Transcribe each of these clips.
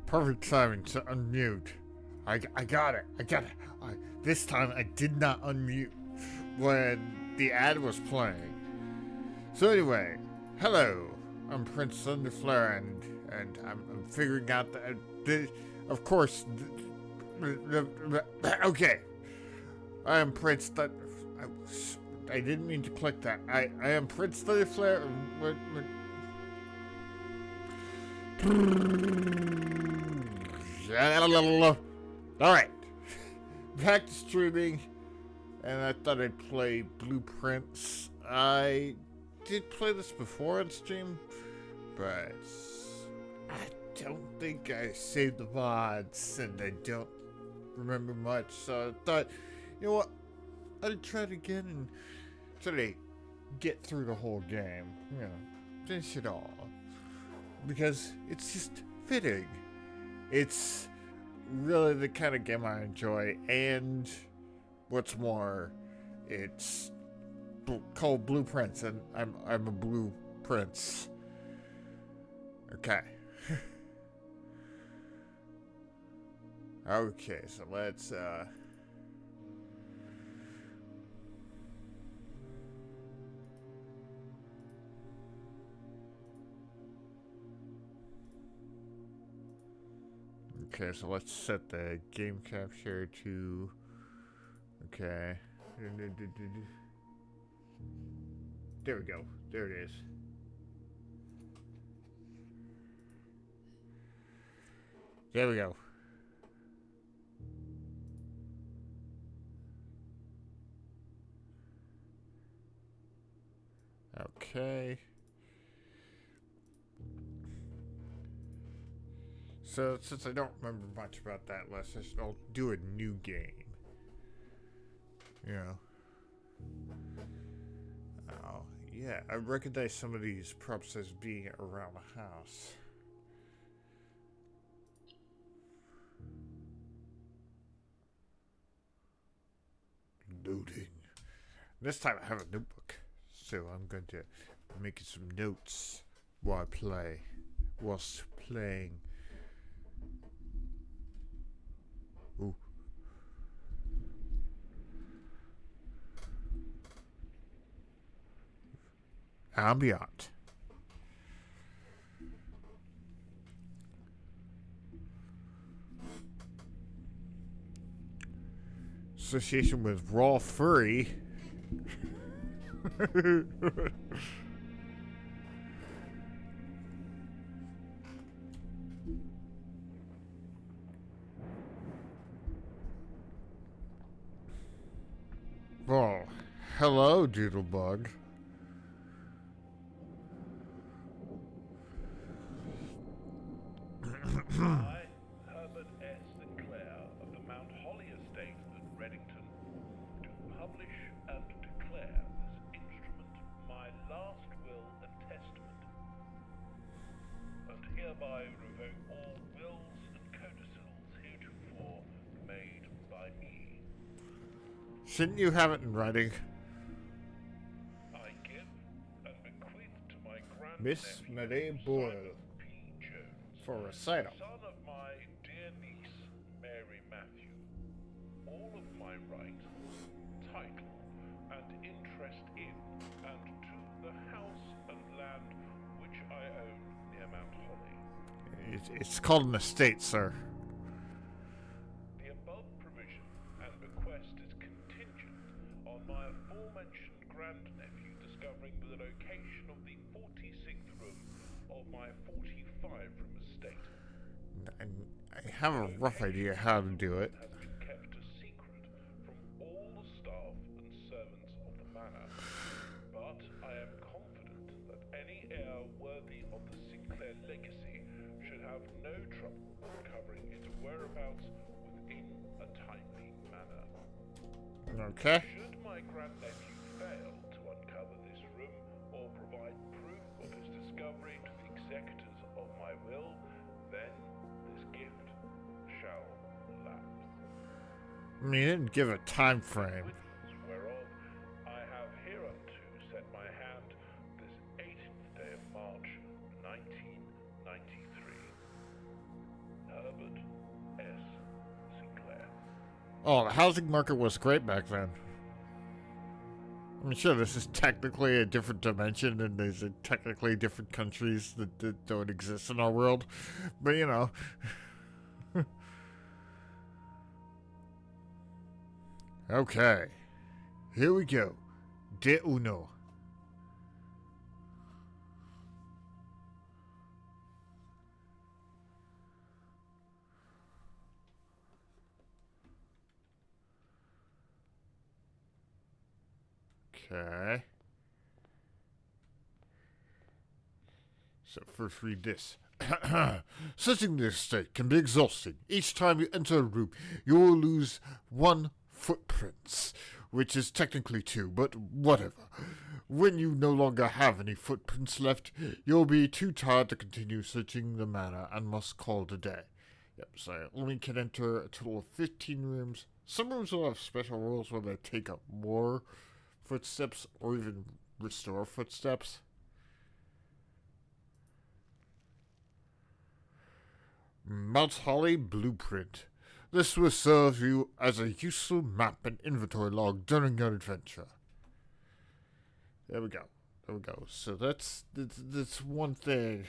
Perfect timing to unmute. I got it. This time I did not unmute when the ad was playing. So anyway, hello. I'm Prince Thunderflare, and I'm figuring out of course, okay. I am Prince I didn't mean to click that. I am Prince Thunderflare. Alright. Back to streaming. And I thought I'd play Blueprints. I did play this before on stream, but I don't think I saved the VODs, and I don't remember much. So I thought, you know what? I'd try it again and try to get through the whole game. You know, finish it all. Because it's just fitting. It's really the kind of game I enjoy, and what's more, it's called Blueprints, and I'm a Blue Prince. Okay. Okay, so let's okay, so let's set the game capture to... Okay. There we go. There it is. There we go. Okay. So, since I don't remember much about that, I'll do a new game. You know. Oh, yeah. I recognize some of these props as being around the house. Loading. This time I have a notebook, so I'm going to make some notes whilst playing. Ooh. Ambient. Association with Raw Furry. Well, hello, Doodlebug. I, Herbert S. Sinclair of the Mount Holly Estate at Reddington, do publish and declare this instrument my last will and testament, and hereby revoke all wills and codicils heretofore made by me. Shouldn't you have it in writing? I give and bequeath to my Miss grandnephew, Marie Boyle, P. Jones, for recital. son of my dear niece, Mary Matthew, all of my right, title, and interest in and to the house and land which I own near Mount Holly. It's called an estate, sir. The above provision and bequest is contingent on my aforementioned grandnephew discovering the location of the 46th room of my 45-room estate. I have a rough idea how to do it. Has been kept a secret from all the staff and servants of the manor, but I am confident that any heir worthy of the Sinclair legacy should have no trouble uncovering its whereabouts within a timely manner. Okay. Should my grandnephew fail to uncover this room or provide proof of his discovery to the executors of my will, then this gift shall lapse. I mean, you didn't give a time frame. Witness whereof I have hereunto set my hand this 18th day of March, 1993. Oh, the housing market was great back then. I mean, sure, this is technically a different dimension, and there's technically different countries that don't exist in our world. But, you know. Okay. Here we go. De uno. Okay. So first read this. Searching the estate can be exhausting. Each time you enter a room, you will lose one footprints, which is technically two, but whatever. When you no longer have any footprints left, you'll be too tired to continue searching the manor and must call it a day. Yep, so only can enter a total of 15 rooms. Some rooms will have special rules where they take up more footsteps or even restore footsteps. Mount Holly Blueprint. This will serve you as a useful map and inventory log during your adventure. There we go. There we go. So that's one thing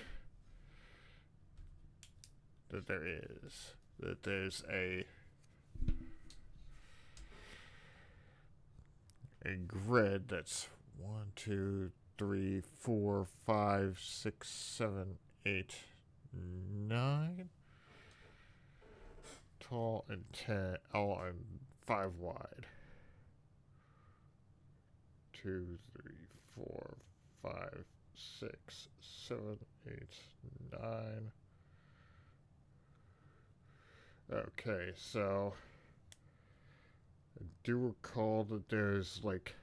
that there is. That there's a grid that's 1, 2, 3, 4, 5, 6, 7, 8, 9 tall and 10 and 5 wide. 2, 3, 4, 5, 6, 7, 8, 9. Okay, so I do recall that there's like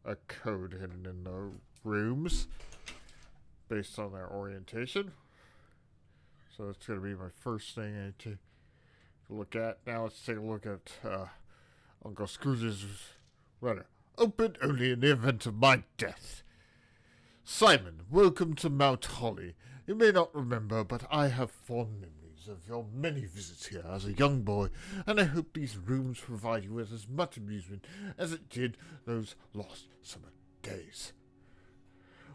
a code hidden in the rooms based on their orientation. So that's going to be my first thing I need to look at. Now let's take a look at Uncle Scrooge's letter. Open only in the event of my death. Simon, welcome to Mount Holly. You may not remember, but I have fond memories of your many visits here as a young boy, and I hope these rooms provide you with as much amusement as it did those lost summer days.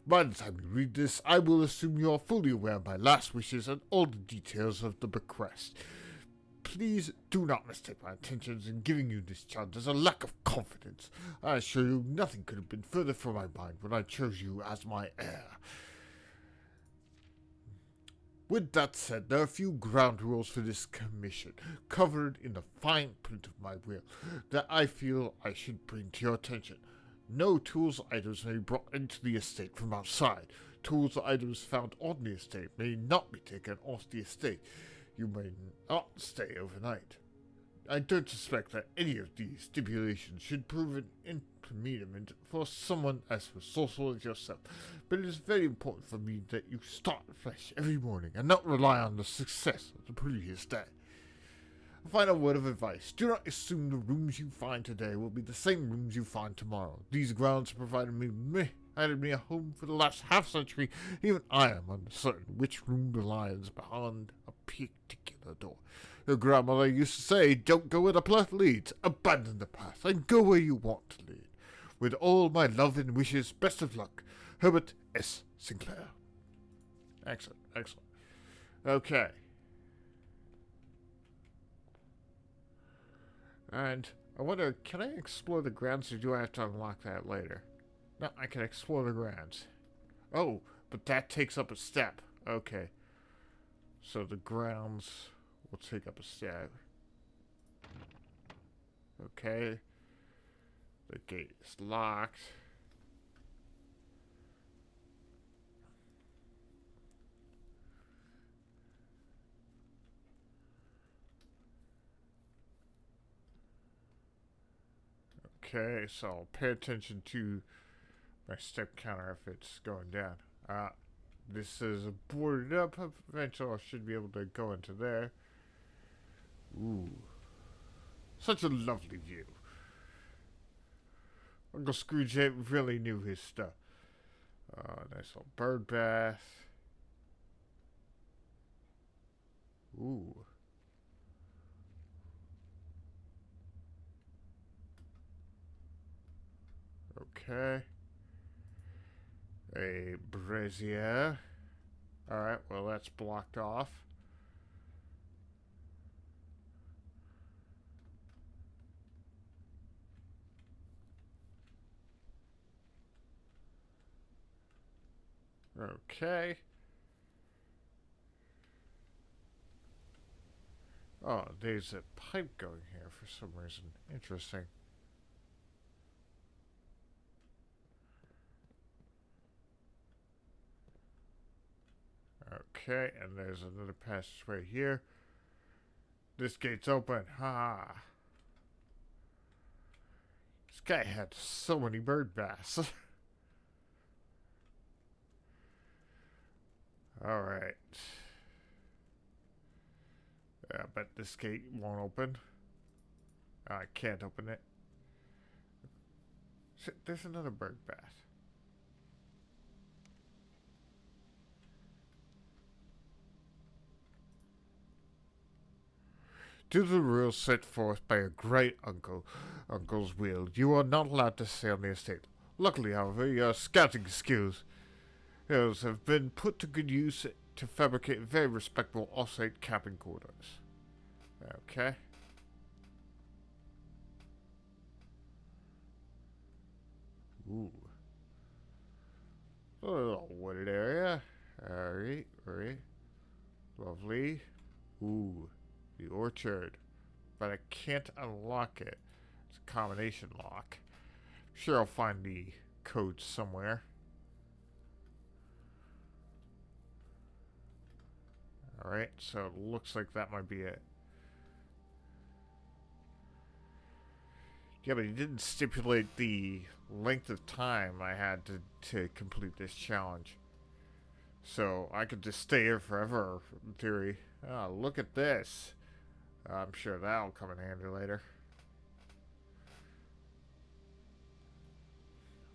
By the time you read this, I will assume you are fully aware of my last wishes and all the details of the bequest. Please do not mistake my intentions in giving you this child as a lack of confidence. I assure you nothing could have been further from my mind when I chose you as my heir. With that said, there are a few ground rules for this commission, covered in the fine print of my will, that I feel I should bring to your attention. No tools or items may be brought into the estate from outside. Tools or items found on the estate may not be taken off the estate. You may not stay overnight. I don't suspect that any of these stipulations should prove an impediment for someone as resourceful as yourself, but it is very important for me that you start fresh every morning and not rely on the success of the previous day. A final word of advice. Do not assume the rooms you find today will be the same rooms you find tomorrow. These grounds provided me a home for the last half-century. Even I am uncertain which room lies behind a particular door. Your grandmother used to say, don't go where the path leads. Abandon the path and go where you want to lead. With all my love and wishes, best of luck. Herbert S. Sinclair. Excellent, excellent. Okay. And I wonder, can I explore the grounds, or do I have to unlock that later? No, I can explore the grounds. Oh, but that takes up a step. Okay. So the grounds will take up a step. Okay. The gate is locked. Okay, so I'll pay attention to my step counter if it's going down. This is boarded up. Eventually I should be able to go into there. Ooh. Such a lovely view. Uncle Scrooge really knew his stuff. Nice little bird bath. Ooh. Okay. A brazier. Alright, well, that's blocked off. Okay. Oh, there's a pipe going here for some reason. Interesting. Okay, and there's another passageway here. This gate's open. Ha! This guy had so many bird baths. Alright. Yeah, but this gate won't open. I can't open it. There's another bird bath. Due to the rules set forth by your great uncle's will, you are not allowed to stay on the estate. Luckily, however, your scouting skills have been put to good use to fabricate very respectable off-site camping quarters. Okay. Ooh. A little wooded area. Alright, right. Lovely. Ooh. The orchard. But I can't unlock it. It's a combination lock. Sure, I'll find the code somewhere. Alright, so it looks like that might be it. Yeah, but he didn't stipulate the length of time I had to complete this challenge. So I could just stay here forever, in theory. Oh, look at this. I'm sure that'll come in handy later.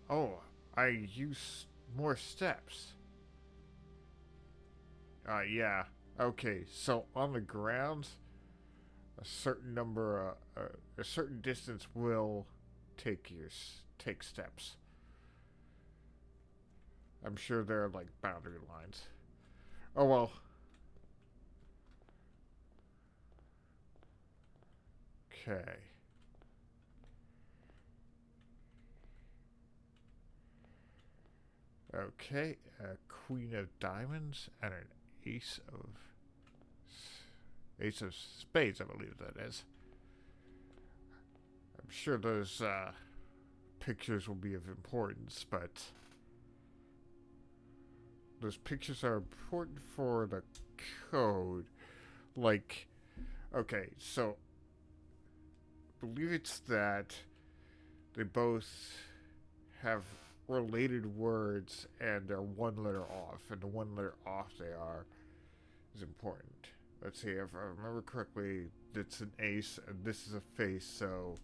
Oh, I use more steps. Yeah. Okay, so on the ground, a certain number, a certain distance will take steps. I'm sure there are like boundary lines. Oh well. Okay. Okay, a queen of diamonds and an ace of spades, I believe that is. I'm sure those pictures will be of importance, but those pictures are important for the code. Like, okay, so I believe it's that they both have related words and they're one letter off, and the one letter off they are is important. Let's see, if I remember correctly, it's an ace and this is a face, so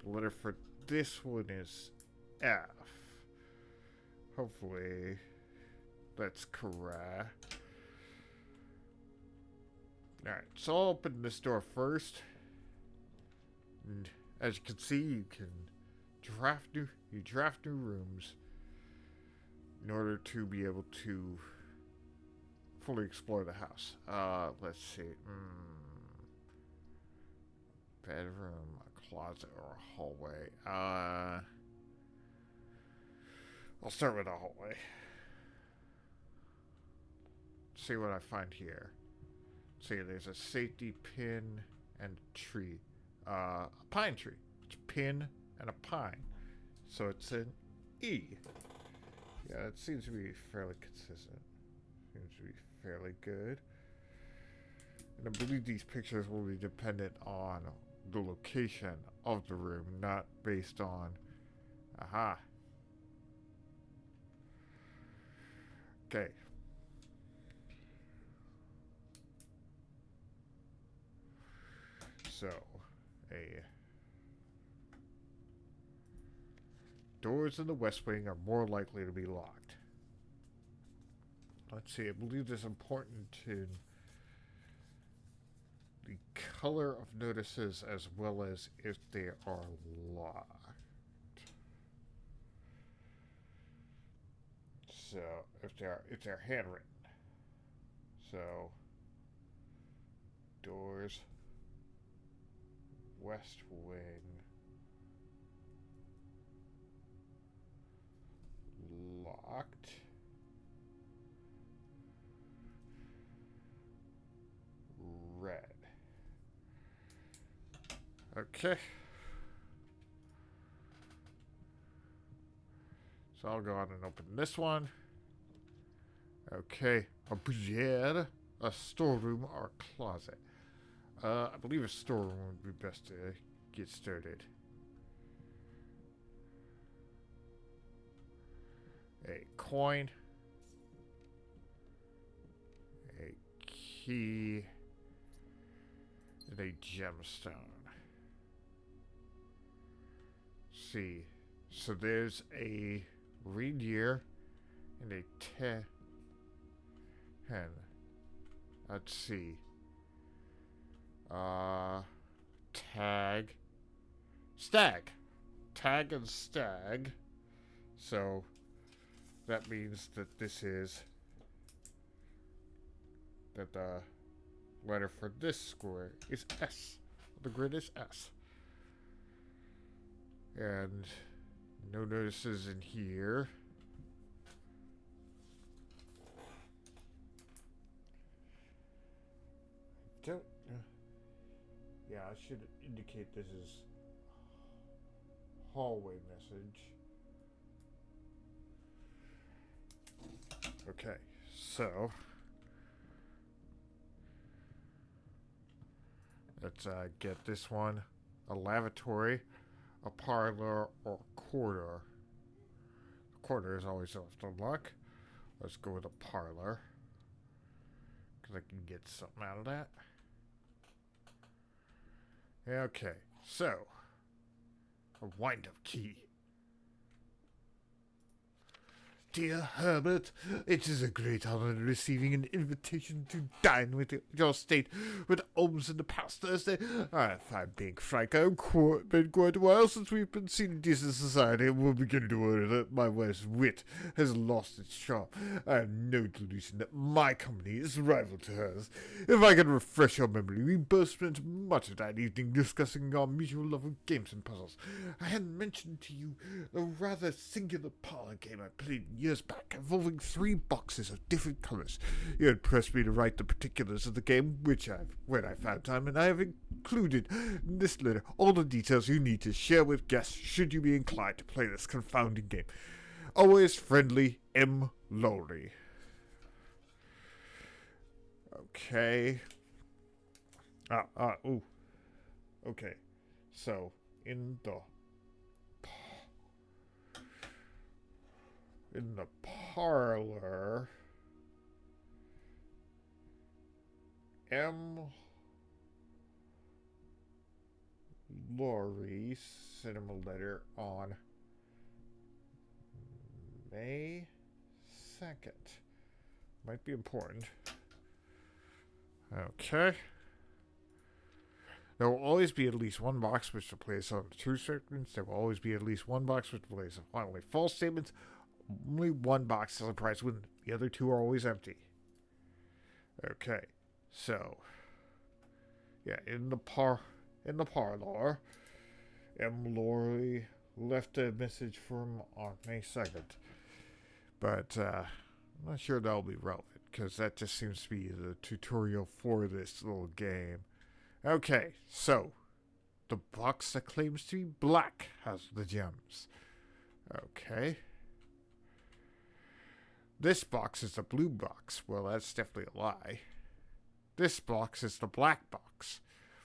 the letter for this one is F. Hopefully that's correct. Alright, so I'll open this door first. And as you can see, you can draft new rooms in order to be able to fully explore the house. Let's see. Bedroom, a closet, or a hallway. I'll start with a hallway. See what I find here. See, there's a safety pin and a tree. A pine tree. It's a pin and a pine. So it's an E. Yeah, it seems to be fairly consistent. Seems to be fairly good. And I believe these pictures will be dependent on the location of the room, not based on... Aha. Okay. So, doors in the west wing are more likely to be locked. Let's see, I believe this is important to the color of notices as well as if they are locked. So if they're handwritten. So doors, west wing, locked. Red. Okay. So I'll go on and open this one. Okay. A bougier, a storeroom, or a closet. I believe a storeroom would be best to get started. A coin. A key. And a gemstone. See. So there's a reindeer and a 10. Let's see. Tag. Stag. Tag and stag. So that means that this is that the letter for this square is S. The grid is S. And no notices in here. Don't. Yeah, I should indicate this is hallway message. Okay, so let's get this one. A lavatory, a parlor, or corridor. The corridor is always left unlocked. Let's go with a parlor, because I can get something out of that. Okay, so a wind-up key. Dear Herbert, it is a great honor receiving an invitation to dine with your state with Holmes in the past Thursday. If I'm being frank, I've been quite a while since we've been seen in decent society, and we're beginning to worry that my wife's wit has lost its charm. I have no delusion that my company is rival to hers. If I can refresh your memory, we both spent much of that evening discussing our mutual love of games and puzzles. I had mentioned to you the rather singular parlor game I played years back, involving 3 boxes of different colors. You had pressed me to write the particulars of the game, which when I found time, and I have included in this letter all the details you need to share with guests should you be inclined to play this confounding game. Always friendly, M. Lowry. Okay. Ooh. Okay. So, in the parlor, M. Lowry sent him a letter on May 2nd. Might be important. Okay. There will always be at least one box which displays some true statements. There will always be at least one box which displays only false statements. Only one box has a prize when the other 2 are always empty. Okay, so yeah, in the parlor, M. Lowry left a message for him on May 2nd, but I'm not sure that'll be relevant because that just seems to be the tutorial for this little game. Okay, so the box that claims to be black has the gems. Okay. This box is the blue box. Well, that's definitely a lie. This box is the black box.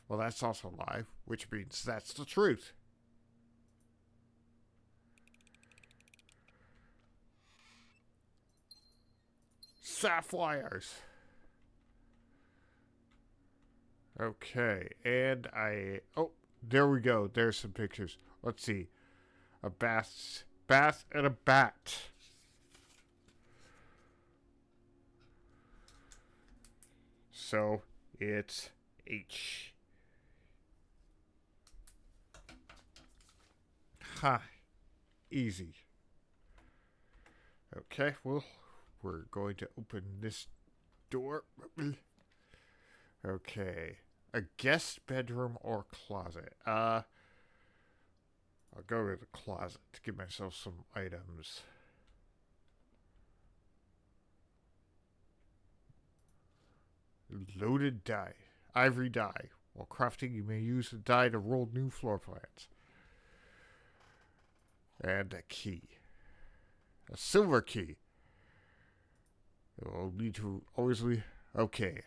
Well, that's also a lie, which means that's the truth. Sapphires. Okay, and oh, there we go. There's some pictures. Let's see. A bath and a bat. So it's H. Ha. Easy. Okay, well, we're going to open this door. Okay. A guest bedroom or closet? I'll go to the closet to give myself some items. Loaded die. Ivory die. While crafting, you may use the die to roll new floor plans. And a key. A silver key. It will lead to always lead. Okay.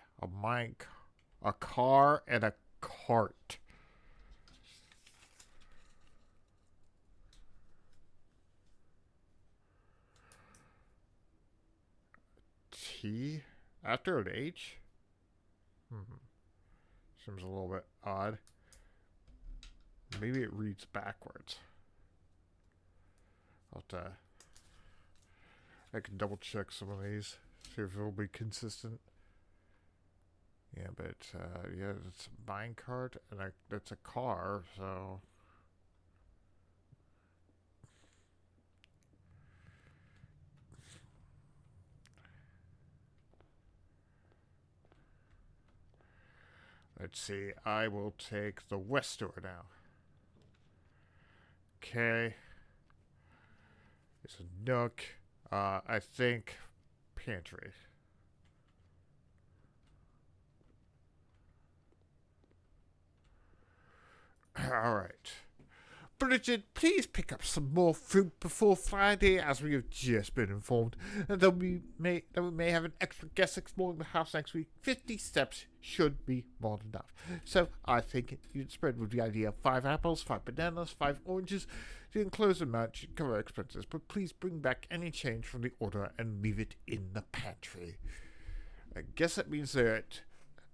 A car, and a cart. T after an H? Seems a little bit odd. Maybe it reads backwards. I can double check some of these, see if it'll be consistent. Yeah, but yeah, it's a minecart and that's a car, so. Let's see, I will take the west door now. Okay. It's a nook. I think pantry. Alright. Bridget, please pick up some more fruit before Friday, as we have just been informed that we may have an extra guest exploring the house next week. 50 steps should be more than enough. So I think you'd spread with the idea of 5 apples, 5 bananas, 5 oranges. The enclosed amount should cover expenses, but please bring back any change from the order and leave it in the pantry. I guess that means that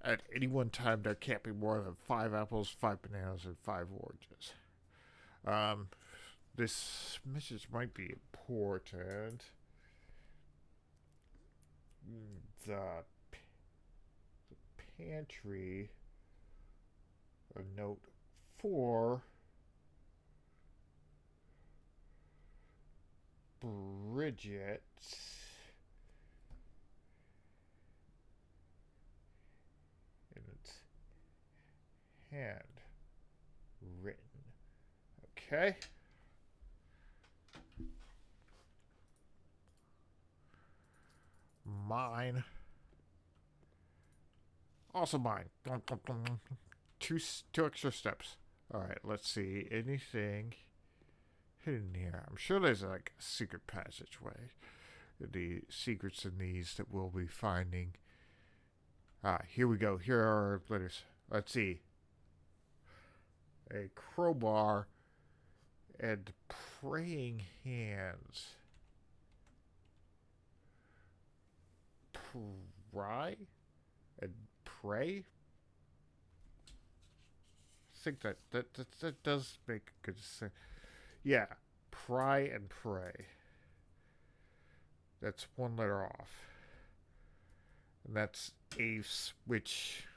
at any one time there can't be more than 5 apples, 5 bananas, and 5 oranges. This message might be important. The pantry, a note 4, Bridget, and it's hand written. Okay. Mine. Also mine. Two extra steps. Alright, let's see. Anything hidden here? I'm sure there's like a secret passageway. The secrets in these that we'll be finding. Here we go. Here are our letters. Let's see. A crowbar and praying hands. Pry and pray. I think that does make good sense. Yeah, pry and pray. That's one letter off, and that's ace, which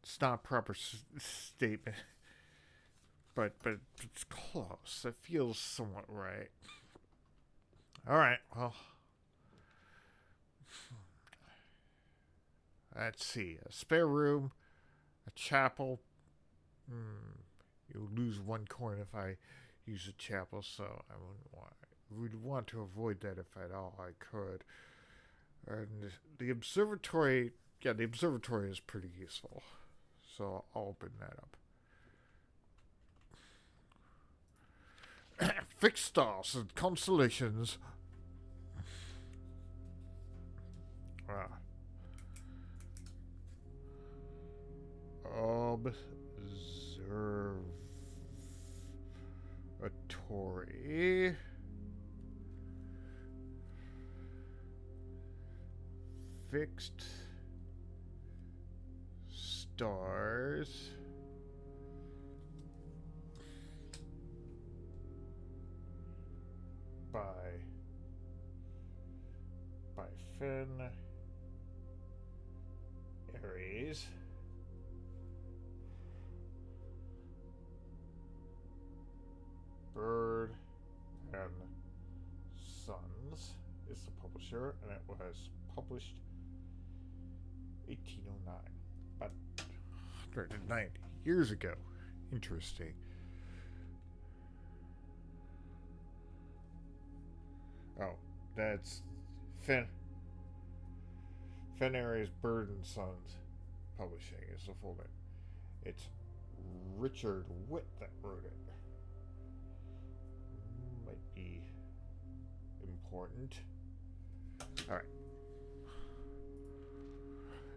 it's not a proper statement. But it's close. It feels somewhat right. All right. Well, let's see. A spare room, a chapel. You'll lose 1 coin if I use a chapel, so I would want to avoid that if at all I could. And the observatory, the observatory is pretty useful, so I'll open that up. Fixed stars and constellations. Observatory. Fixed stars. By Finn Aries. Bird and Sons. is the publisher, and it was published 1809, about 190 years ago. Interesting. Oh, that's Fenrir's Bird and Sons Publishing is the full name. It's Richard Witt that wrote it. Might be important. Alright.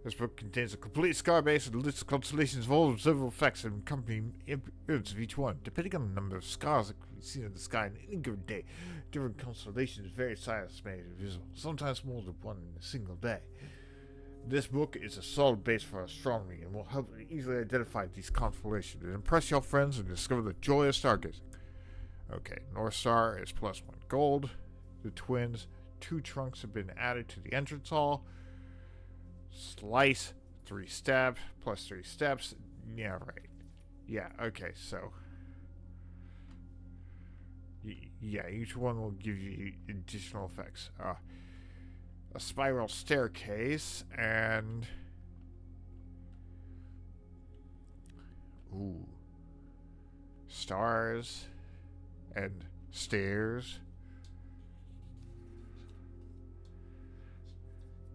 This book contains a complete scar base and list of constellations of all observable effects and accompanying appearance of each one. Depending on the number of scars that can be seen in the sky on any given day, different constellations of various sizes may be visible, sometimes more than one in a single day. This book is a solid base for astronomy and will help you easily identify these constellations and impress your friends and discover the joy of stargazing. Okay, North Star is +1 gold. The twins, 2 trunks have been added to the entrance hall. Slice, 3 steps, +3 steps. Yeah, right. Yeah, okay, so. Yeah, each one will give you additional effects. A spiral staircase and. Ooh. Stars and stairs.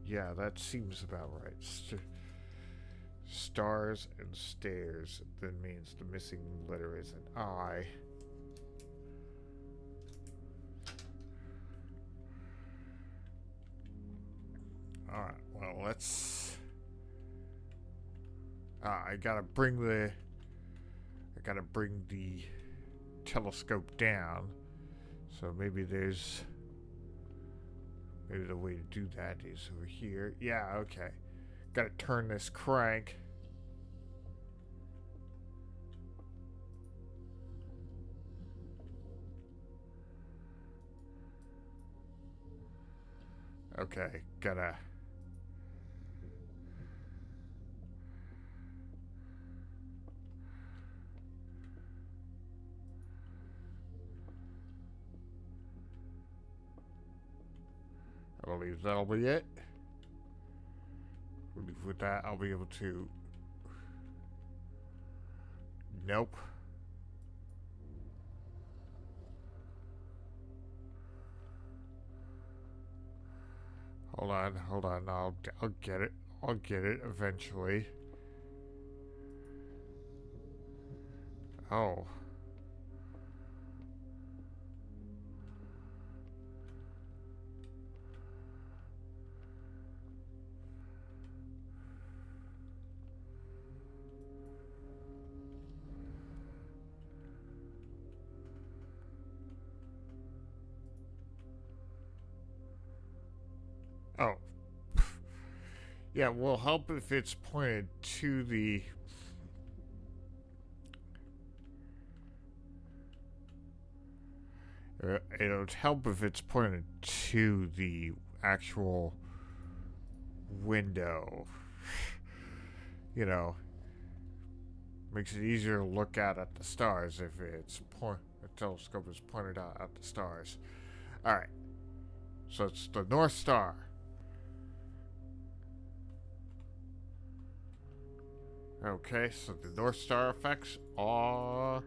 Yeah, that seems about right. Stars and stairs. That means the missing letter is an I. Alright, well, let's. I gotta bring the telescope down. So maybe the way to do that is over here. Yeah, okay. Gotta turn this crank. Okay, gotta. I believe that'll be it. I believe with that I'll be able to. Nope. Hold on. I'll get it. I'll get it eventually. Oh. Oh. Yeah, will help if it's pointed to the. It'll help if it's pointed to the actual window. You know, makes it easier to look at the stars if the telescope is pointed out at the stars. All right, so it's the North Star. Okay, so the North Star effects are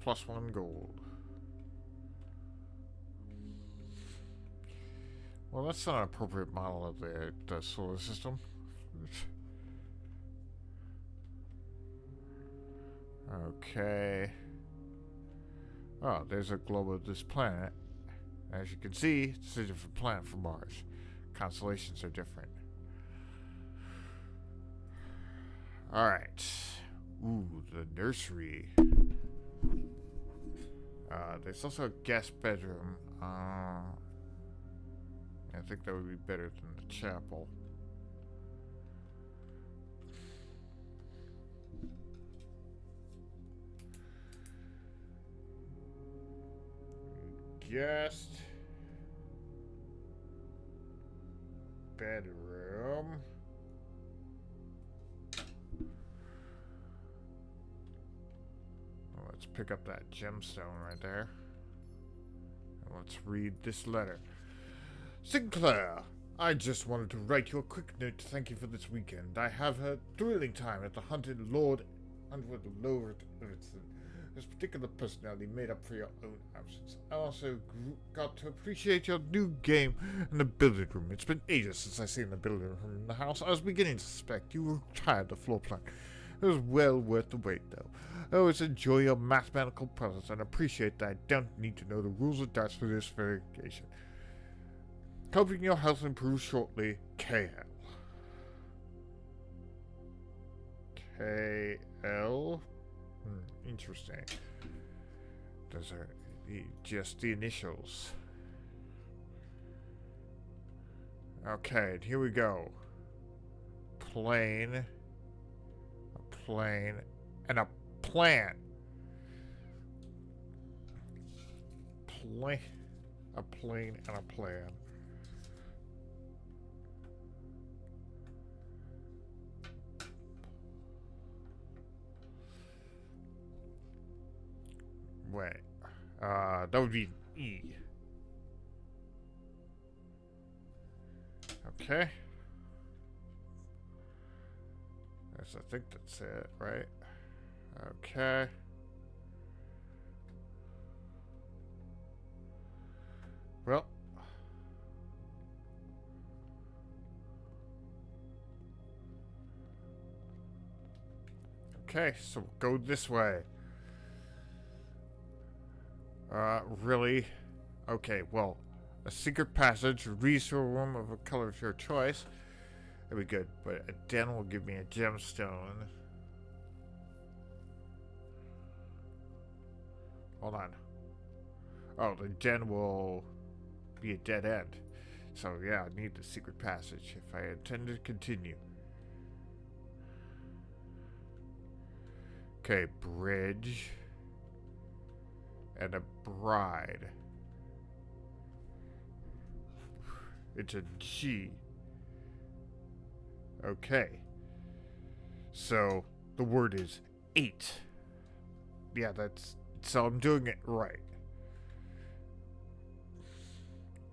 +1 gold. Well, that's not an appropriate model of the solar system. Okay. Oh, there's a globe of this planet. As you can see, it's a different planet from Mars. Constellations are different. Alright. Ooh, the nursery. There's also a guest bedroom. I think that would be better than the chapel. Guest bedroom. Well, let's pick up that gemstone right there. And let's read this letter. Sinclair, I just wanted to write you a quick note to thank you for this weekend. I have a thrilling time at the Haunted Lord Everton. This particular personality made up for your own absence. I also got to appreciate your new game in the billiard room. It's been ages since I seen the billiard room in the house. I was beginning to suspect you retired the floor plan. It was well worth the wait, though. I always enjoy your mathematical presence and appreciate that I don't need to know the rules of darts for this verification. Hoping your health improves shortly, KL. KL? Interesting. Those are just the initials. Okay, here we go. Plane, a plane, and a plan. A plane and a plan. Wait. That would be E. Okay. Yes, I think that's it, right? Okay. Well. Okay, so we'll go this way. Really? Okay, well, a secret passage leads to a room of a color of your choice. That'd be good, but a den will give me a gemstone. Hold on. Oh, the den will be a dead end. So yeah, I need the secret passage if I intend to continue. Okay, bridge. And a bride. It's a G. Okay. So the word is 8. Yeah, so I'm doing it right.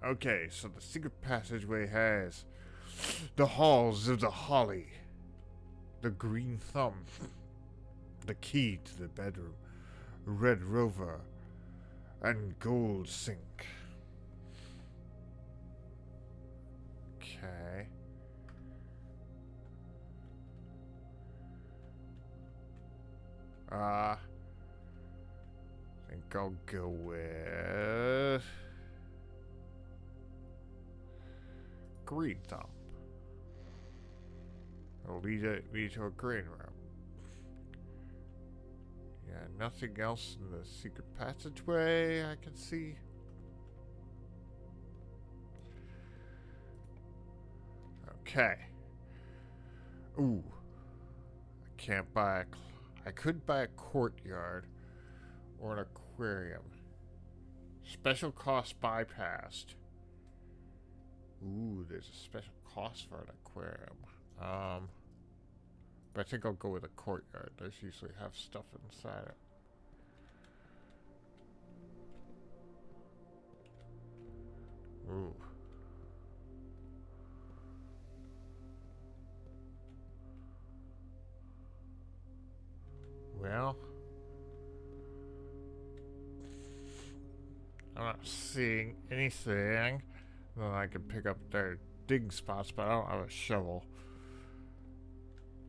Okay, so the secret passageway has the halls of the holly, the green thumb, the key to the bedroom, red rover, and gold sink. Okay. I think I'll go with green thumb. It'll lead to a green room. Yeah, nothing else in the secret passageway I can see. Okay. Ooh. I can't buy I could buy a courtyard or an aquarium. Special cost bypassed. Ooh, there's a special cost for an aquarium. But I think I'll go with a courtyard. Those usually have stuff inside it. Ooh. Well, I'm not seeing anything that I can pick up their digging spots, but I don't have a shovel.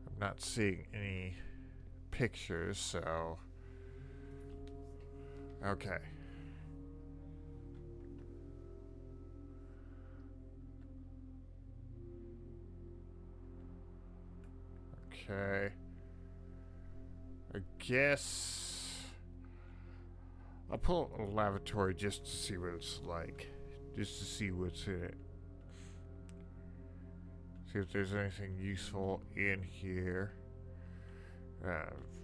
I'm not seeing any pictures, so... Okay. Okay. I guess I'll pull a lavatory just to see what it's like. Just to see what's in it. See if there's anything useful in here.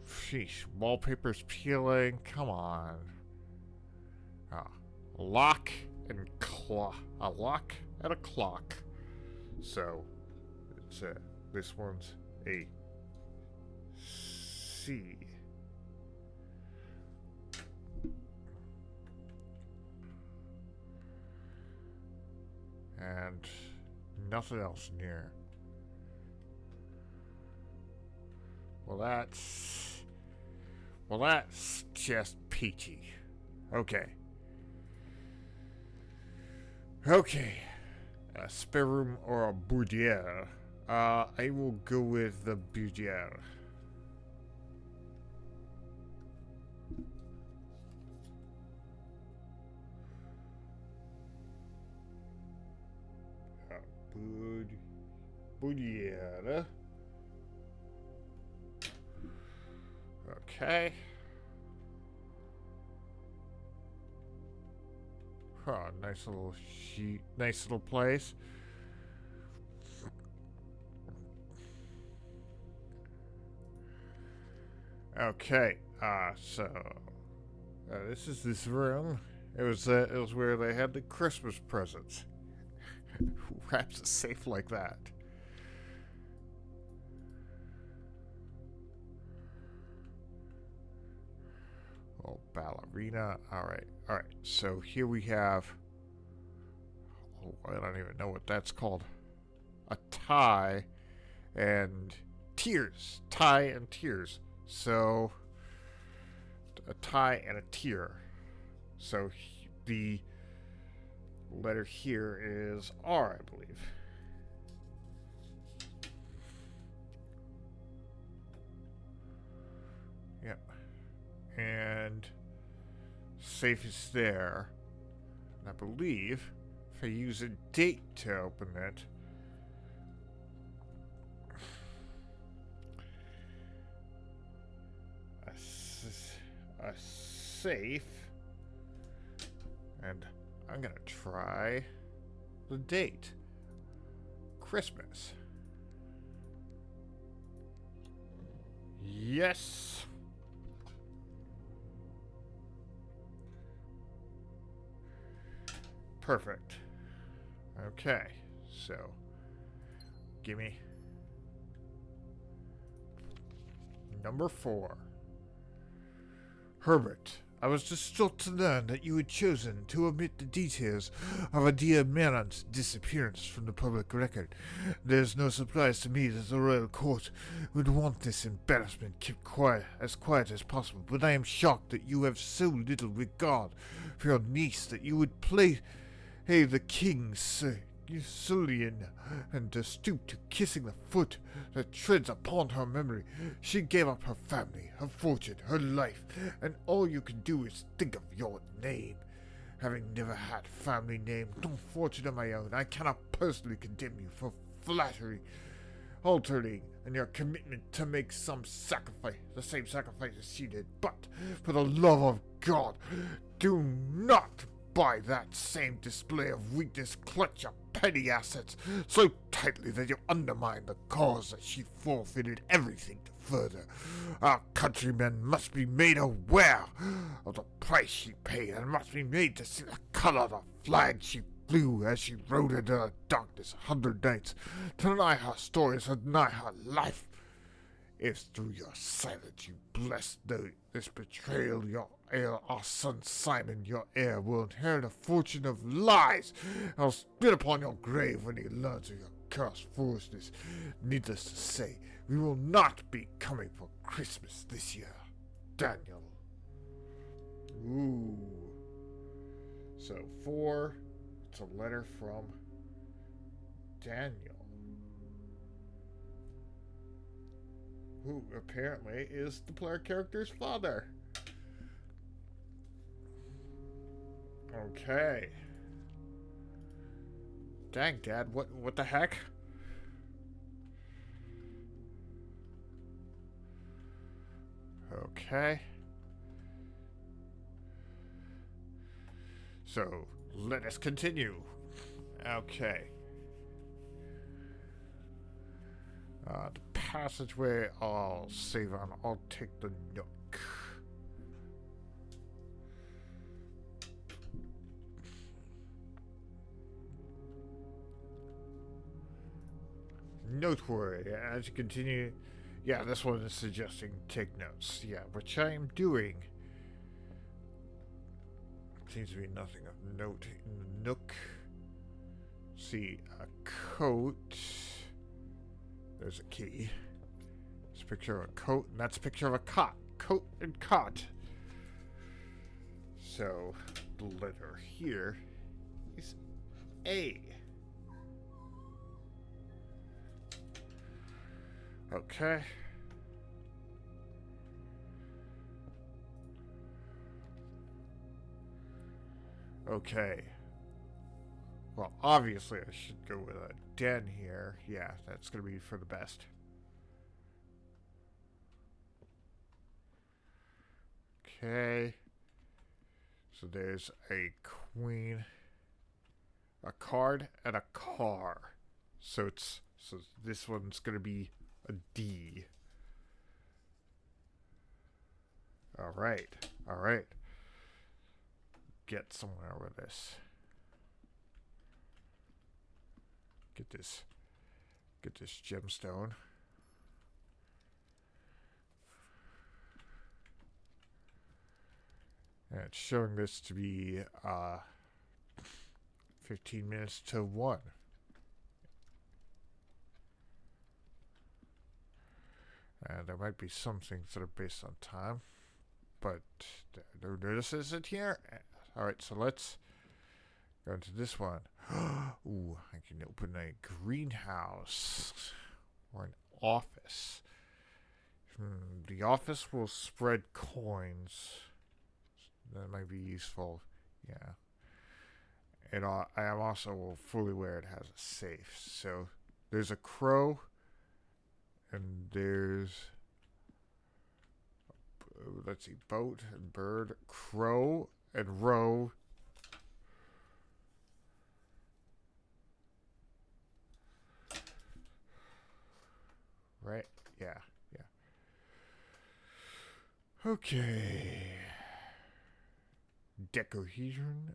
Sheesh, wallpaper's peeling. Come on. Lock and clock. A lock and a clock. So, it's this one's a C. And nothing else near. Well, that's just peachy. Okay. Okay. A spare room or a boudière? I will go with the boudière. Boudière. Okay. Huh, nice little sheet, nice little place. Okay, so this is this room. It was where they had the Christmas presents. Who wraps a safe like that? Oh, ballerina. All right. So here we have. Oh, I don't even know what that's called. A tie and tears. Tie and tears. So a tie and a tear. So the letter here is R, I believe. Yep. And safe is there. And I believe if I use a date to open it, a safe, and I'm gonna try the date. Christmas. Yes. Perfect. Okay, so gimme number 4. Herbert, I was distraught to learn that you had chosen to omit the details of a dear Maron's disappearance from the public record. There's no surprise to me that the royal court would want this embarrassment kept quiet as possible, but I am shocked that you have so little regard for your niece that you would play the king's Julian, and to stoop to kissing the foot that treads upon her memory. She gave up her family, her fortune, her life, and all you can do is think of your name. Having never had family name nor fortune of my own, I cannot personally condemn you for flattery, altering, and your commitment to make some sacrifice, the same sacrifice as she did. But, for the love of God, do not by that same display of weakness clutch your petty assets so tightly that you undermine the cause that she forfeited everything to further. Our countrymen must be made aware of the price she paid, and must be made to see the color of the flag she flew as she rode into the darkness 100 nights. To deny her stories, to deny her life. If through your silence you bless this betrayal, our son Simon, your heir, will inherit a fortune of lies. I'll spit upon your grave when he learns of your cursed foolishness. Needless to say, we will not be coming for Christmas this year. Daniel. Ooh. So 4, it's a letter from Daniel, who apparently is the player character's father. Okay. Dang, Dad, what the heck? Okay. So, let us continue. Okay. The passageway I'll save on. I'll take the nook. Noteworthy, as you continue. Yeah, this one is suggesting take notes. Yeah, which I am doing. Seems to be nothing of note in the nook. see, a coat. There's a key. It's a picture of a coat, and that's a picture of a cot. Coat and cot. So, the letter here is A. Okay. Okay. Well, obviously I should go with a den here. Yeah, that's going to be for the best. Okay. So there's a queen, a card, and a car. So this one's going to be a D. All right. All right. Get somewhere with this. Get this gemstone. And it's showing this to be 15 minutes to 1. And there might be some things that are based on time, but no notices it here. Alright, so let's go into this one. Ooh, I can open a greenhouse or an office. The office will spread coins. That might be useful. Yeah. And I am also fully aware it has a safe. So there's a crow, and there's, let's see, boat and bird, crow and row. Right? Yeah, yeah. Okay. Decohedron.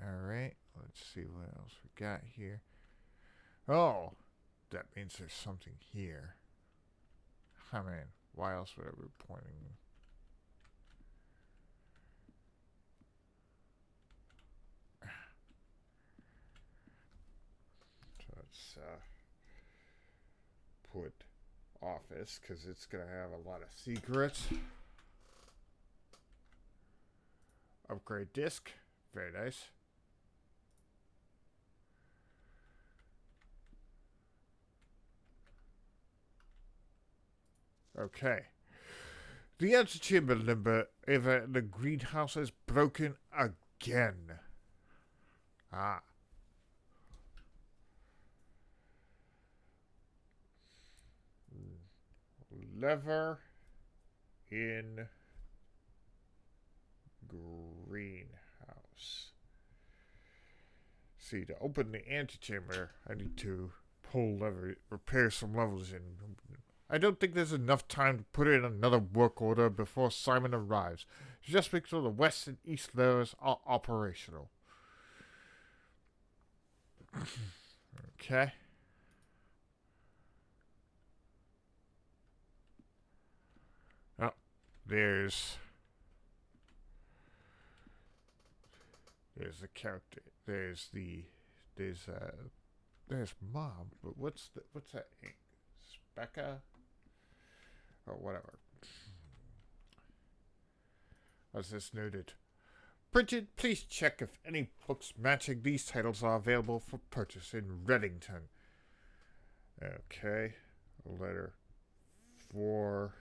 Alright. Let's see what else we got here. Oh, that means there's something here. I mean, why else would I be pointing? So let's put office, because it's going to have a lot of secrets. Upgrade disk. Very nice. Okay. The antechamber number over in the greenhouse is broken again. Ah. Lever in greenhouse. See, to open the antechamber, I need to pull lever, repair some levels in. I don't think there's enough time to put in another work order before Simon arrives. Just make sure the west and east levers are operational. Okay. Oh, there's the character. There's mom. But what's that? Becca? Or whatever. As this noted. Bridget, please check if any books matching these titles are available for purchase in Reddington. Okay. A letter for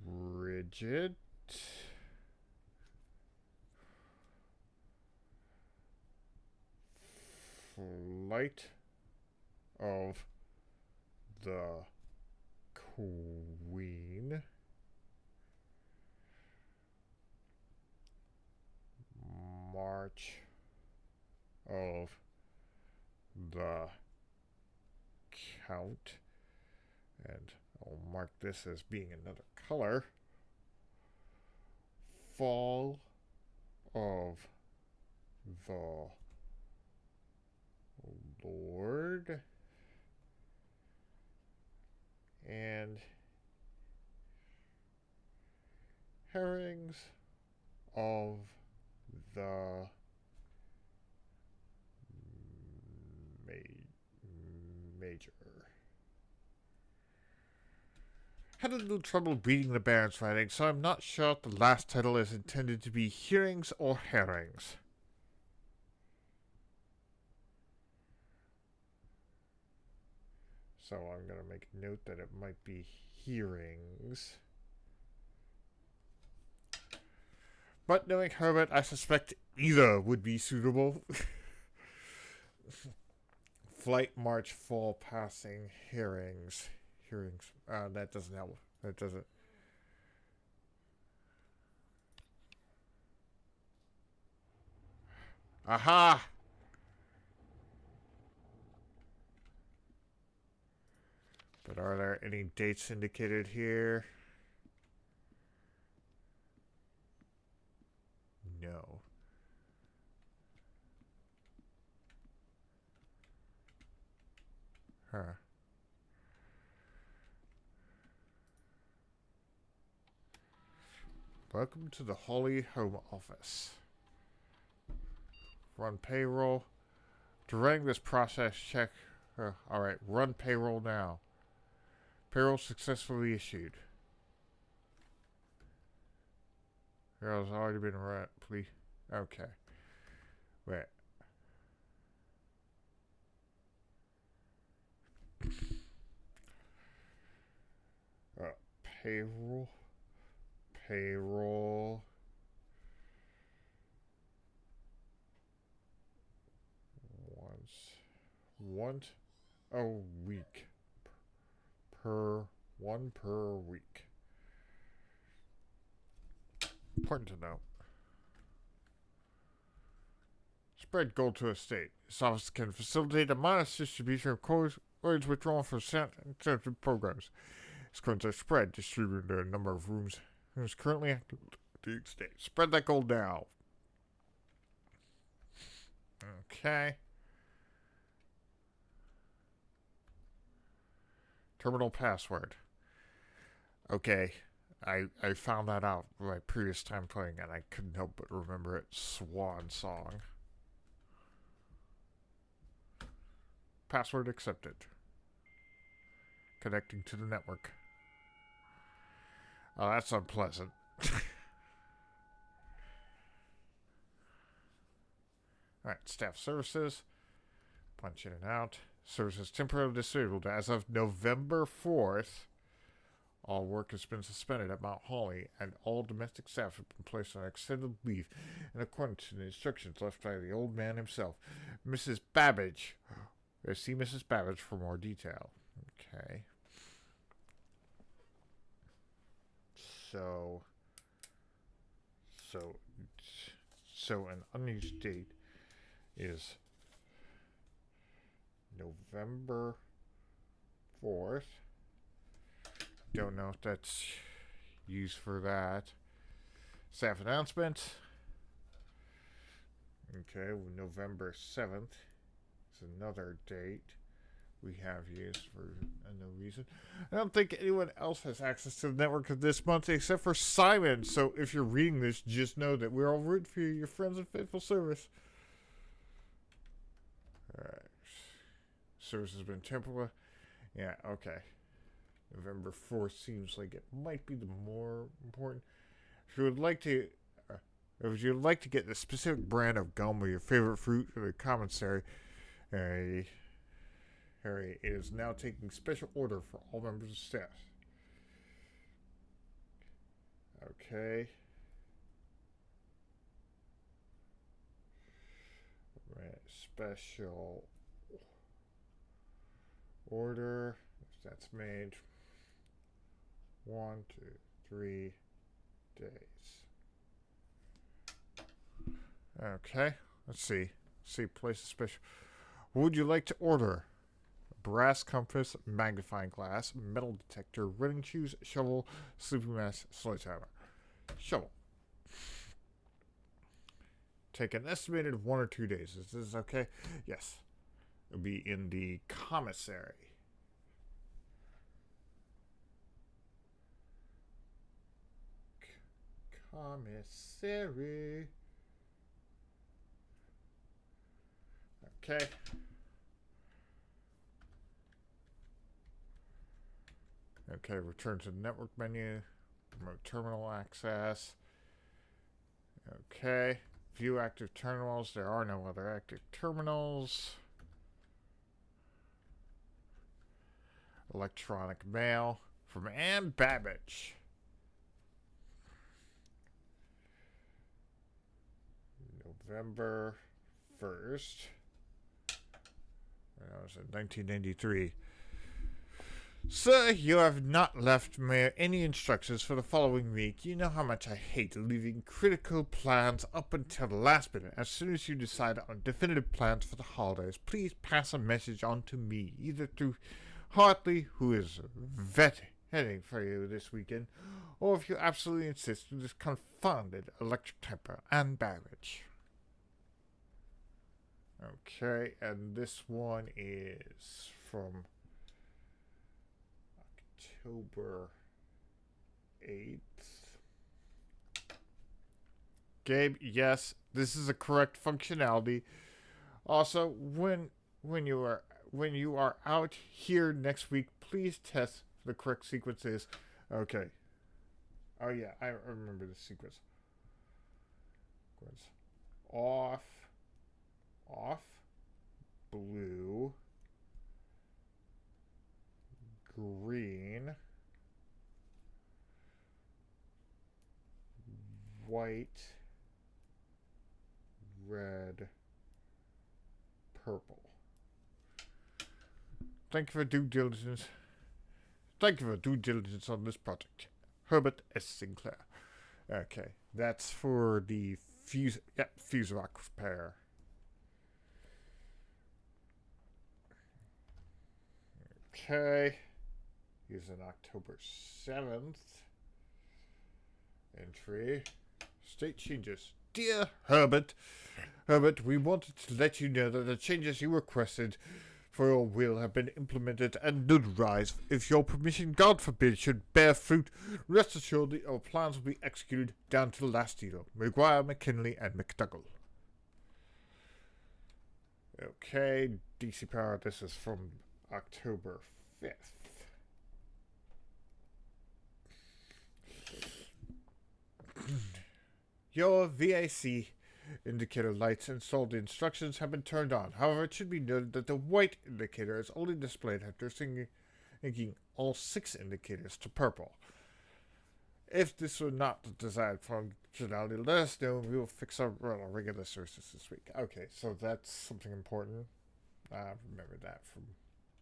Bridget. Flight of the Queen. March of the Count. And I'll mark this as being another color. Fall of the Lord. And herrings of the Major. Had a little trouble beating the Baron's writing, so I'm not sure if the last title is intended to be hearings or herrings. So I'm going to make a note that it might be hearings. But knowing Herbert, I suspect either would be suitable. Flight, march, fall, passing, hearings. Hearings. That doesn't help. That doesn't. Aha! But are there any dates indicated here? No. Huh. Welcome to the Hawley Home Office. Run payroll. During this process, check. Alright, run payroll now. Payroll successfully issued. Payroll's already been run. Please. Okay. Wait. Payroll. Payroll. Once a week. One per week. Important to know. Spread gold to a state. This office can facilitate a modest distribution of coins withdrawn from sensitive programs. It's going to spread, distributing the number of rooms currently active in the state. Spread that gold now. Okay. Terminal password. Okay. I found that out my previous time playing, and I couldn't help but remember it. Swan Song. Password accepted. Connecting to the network. Oh, that's unpleasant. Alright, staff services. Punch in and out. Services temporarily disabled as of November 4th. All work has been suspended at Mount Hawley, and all domestic staff have been placed on extended leave in accordance to the instructions left by the old man himself. Mrs. Babbage. See Mrs. Babbage for more detail. Okay. So an unused date is November 4th. Don't know if that's used for that. Staff announcement. Okay, November 7th is another date we have used for no reason. I don't think anyone else has access to the network of this month except for Simon. So if you're reading this, just know that we're all rooting for you, your friends and faithful service. Alright. Service has been temporary. Yeah, okay. November 4th seems like it might be the more important. If you would like to get the specific brand of gum or your favorite fruit or the commissary, Harry is now taking special order for all members of staff. Okay. Right, special order. If that's made. 1, 2, 3 days. Okay. Let's see. Place a special. What would you like to order? Brass compass, magnifying glass, metal detector, running shoes, shovel, sleeping mask, sledgehammer. Shovel. Take an estimated 1 or 2 days. Is this okay? Yes. It'll be in the commissary. Commissary. Okay. Okay, return to the network menu. Remote terminal access. Okay. View active terminals. There are no other active terminals. Electronic mail from Ann Babbage. November 1st. That was in 1993. Sir, you have not left me any instructions for the following week. You know how much I hate leaving critical plans up until the last minute. As soon as you decide on definitive plans for the holidays, please pass a message on to me, either through Hartley, who is heading for you this weekend, or if you absolutely insist, to this confounded electric temper and Babbage. Okay, and this one is from October 8th. Gabe, yes, this is a correct functionality. Also, when you are out here next week, please test the correct sequences. Okay. Oh yeah, I remember the sequence. Off, blue, green, white, red, purple. Thank you for due diligence. Thank you for due diligence on this project. Herbert S. Sinclair. Okay, that's for the Fuserock repair. Okay. Here's an October 7th entry. State changes. Dear Herbert, we wanted to let you know that the changes you requested for your will have been implemented and notarized. If your permission, God forbid, should bear fruit, rest assured that your plans will be executed down to the last detail. McGuire, McKinley, and McDougall. Okay, DC Power, this is from October 5th. Your VAC indicator lights installed the instructions have been turned on. However, it should be noted that the white indicator is only displayed after syncing all 6 indicators to purple. If this were not the desired functionality, let us know and we will fix our regular sources this week. Okay, so that's something important. I remember that from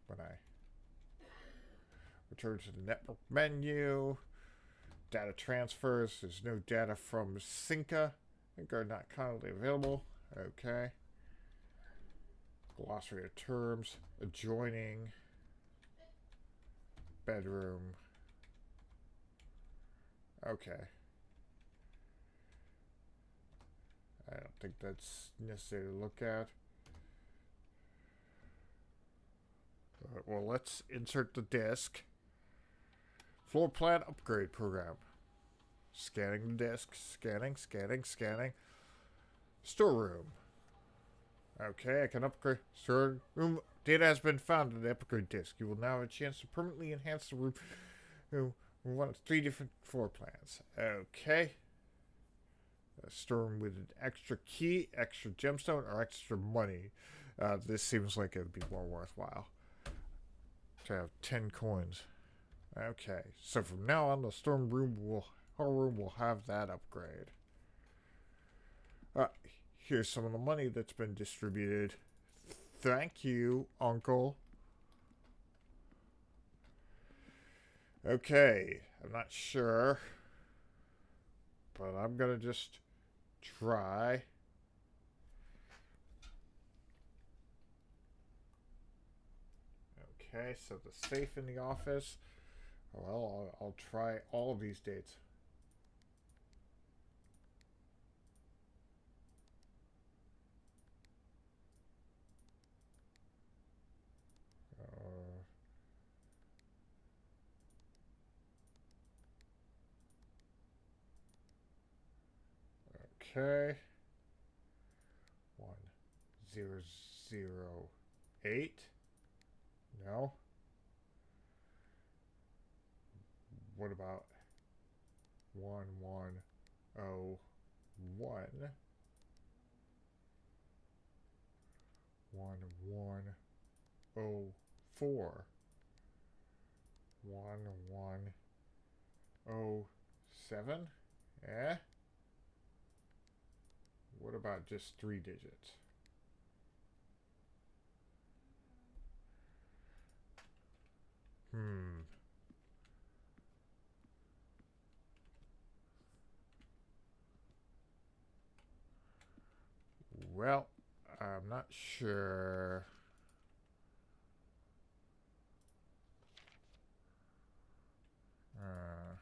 when I returned to the network menu. Data transfers. There's no data from Cinca. I think are not currently available. Okay. Glossary of terms. Adjoining. Bedroom. Okay. I don't think that's necessary to look at. Well, let's insert the disk. Floor plan upgrade program. Scanning the disk. Scanning. Storeroom. Okay, I can upgrade. Storeroom data has been found in the upgrade disk. You will now have a chance to permanently enhance the room. We want 3 different floor plans. Okay. A storeroom with an extra key, extra gemstone, or extra money. This seems like it would be more worthwhile to have 10 coins. Okay, so from now on, the storeroom will have that upgrade. Here's some of the money that's been distributed. Thank you, Uncle. Okay, I'm not sure, but I'm gonna just try. Okay, so the safe in the office. Well, I'll try all of these dates. Okay. 1 0 8. No. What about 1101? 1104. 1107? Eh? What about just 3 digits? Hmm. Well, I'm not sure. Uh,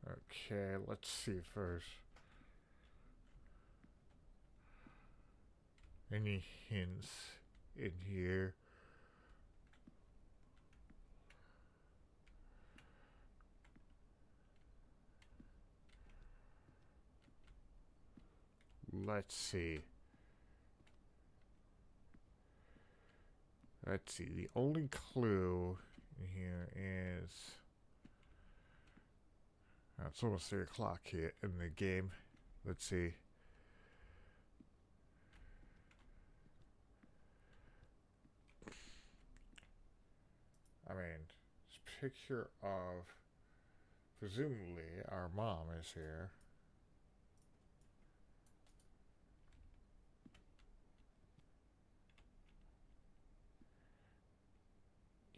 okay, let's see if there's any hints in here. Let's see. Let's see. The only clue here is it's almost 3 o'clock here in the game. Let's see. I mean, this picture of presumably our mom is here.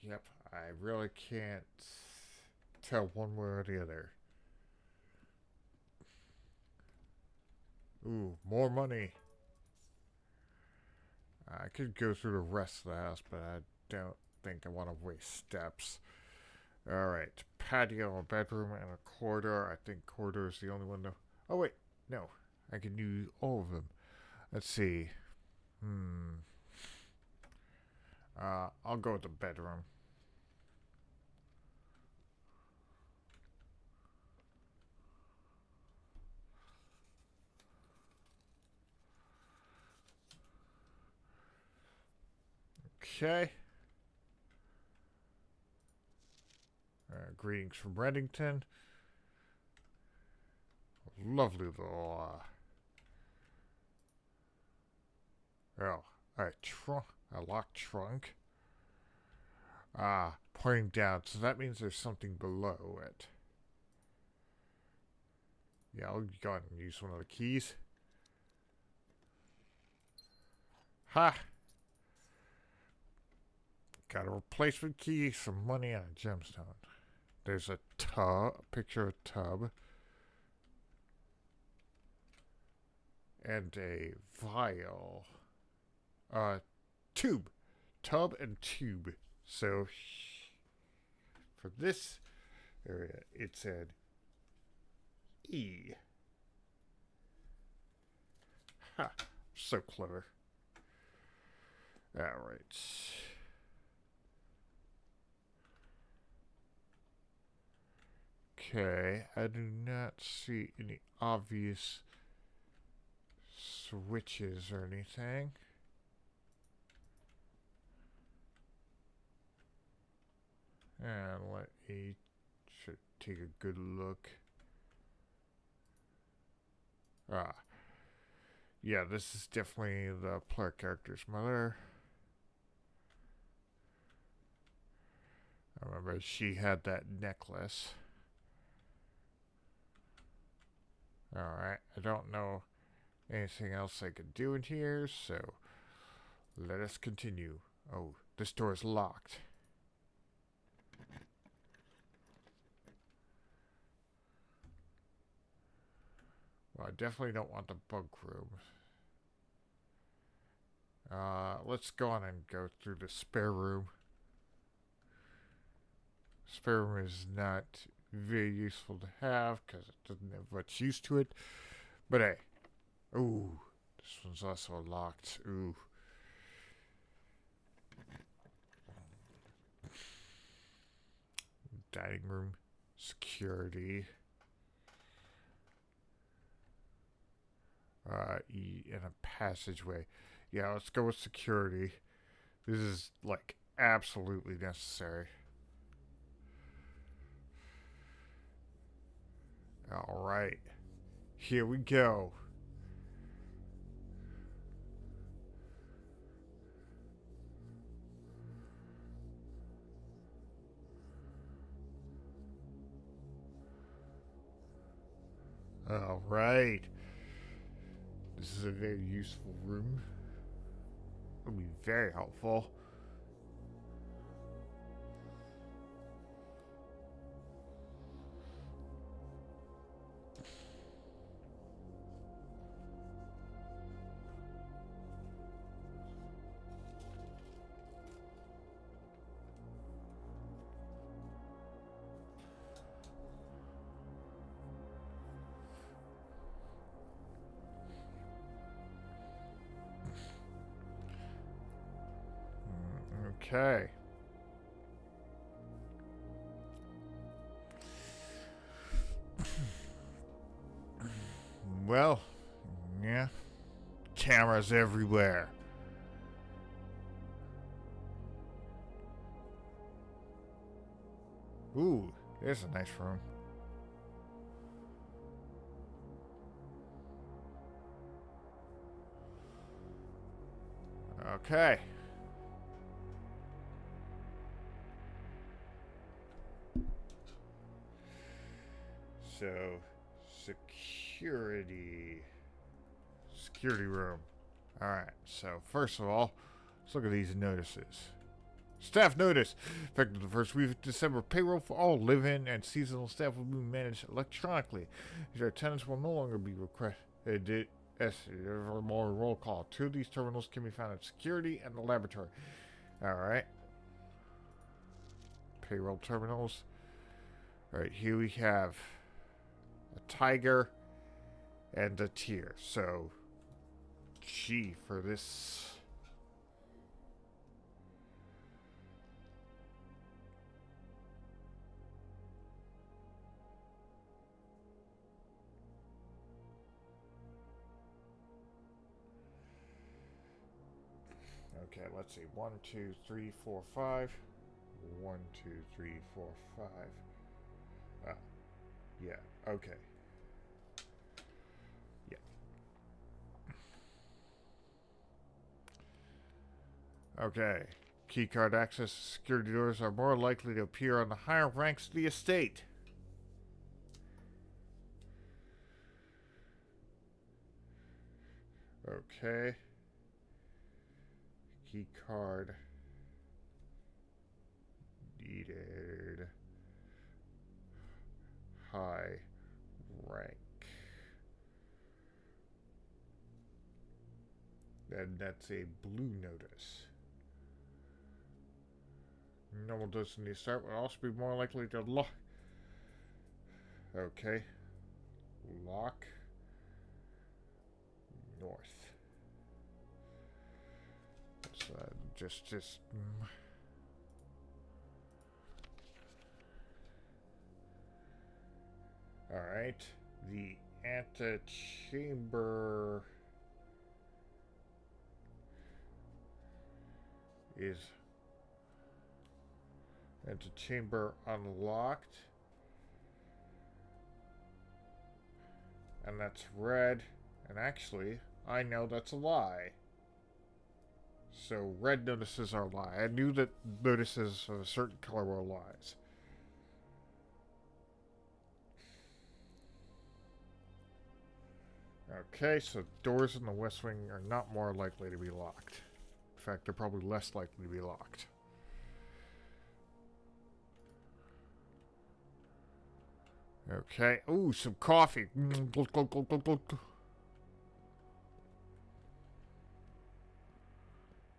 Yep, I really can't tell one way or the other. Ooh, more money. I could go through the rest of the house, but I don't think I want to waste steps. Alright, patio, a bedroom, and a corridor. I think corridor is the only one though. Oh wait, no. I can use all of them. Let's see. I'll go with the bedroom. Okay. Greetings from Reddington. Lovely little, a locked trunk. Pointing down, so that means there's something below it. Yeah, I'll go ahead and use one of the keys. Ha! Got a replacement key, some money, and a gemstone. There's a picture of a tub. And a vial. Tube. Tub and tube. So, for this area, it said E. Ha! So clever. Alright. Okay, I do not see any obvious switches or anything. And let me take a good look. Yeah, this is definitely the player character's mother. I remember she had that necklace. Alright, I don't know anything else I could do in here, so let us continue. Oh, this door is locked. Well, I definitely don't want the bunk room. Let's go on and go through the spare room. Spare room is not very useful to have because it doesn't have much use to it. But hey, ooh, this one's also locked. Ooh. Dining room. Security. In a passageway. Yeah, let's go with security. This is, like, absolutely necessary. Alright. Here we go. Alright. This is a very useful room. It'll be very helpful. Okay. Well, yeah. Cameras everywhere. Ooh, there's a nice room. Okay. So, security. Security room. Alright, so first of all, let's look at these notices. Staff notice. Effective the first week of December, payroll for all live-in and seasonal staff will be managed electronically. Your attendance will no longer be requested. More roll call. 2 of these terminals can be found at security and the laboratory. Alright. Payroll terminals. Alright, here we have a tiger and a tier. So, G for this. Okay, let's see. 1, 2, 3, 4, 5. 1, 2, 3, 4, 5. Yeah, okay. Yeah. Okay. Keycard access to security doors are more likely to appear on the higher ranks of the estate. Okay. Keycard needed. High rank. And that's a blue notice. Normal destiny start will also be more likely to lock. Okay. Lock. North. So just. Alright. The antechamber is antechamber unlocked. And that's red. And actually, I know that's a lie. So red notices are a lie. I knew that notices of a certain color were lies. Okay, so doors in the West Wing are not more likely to be locked. In fact, they're probably less likely to be locked. Okay. Ooh, some coffee.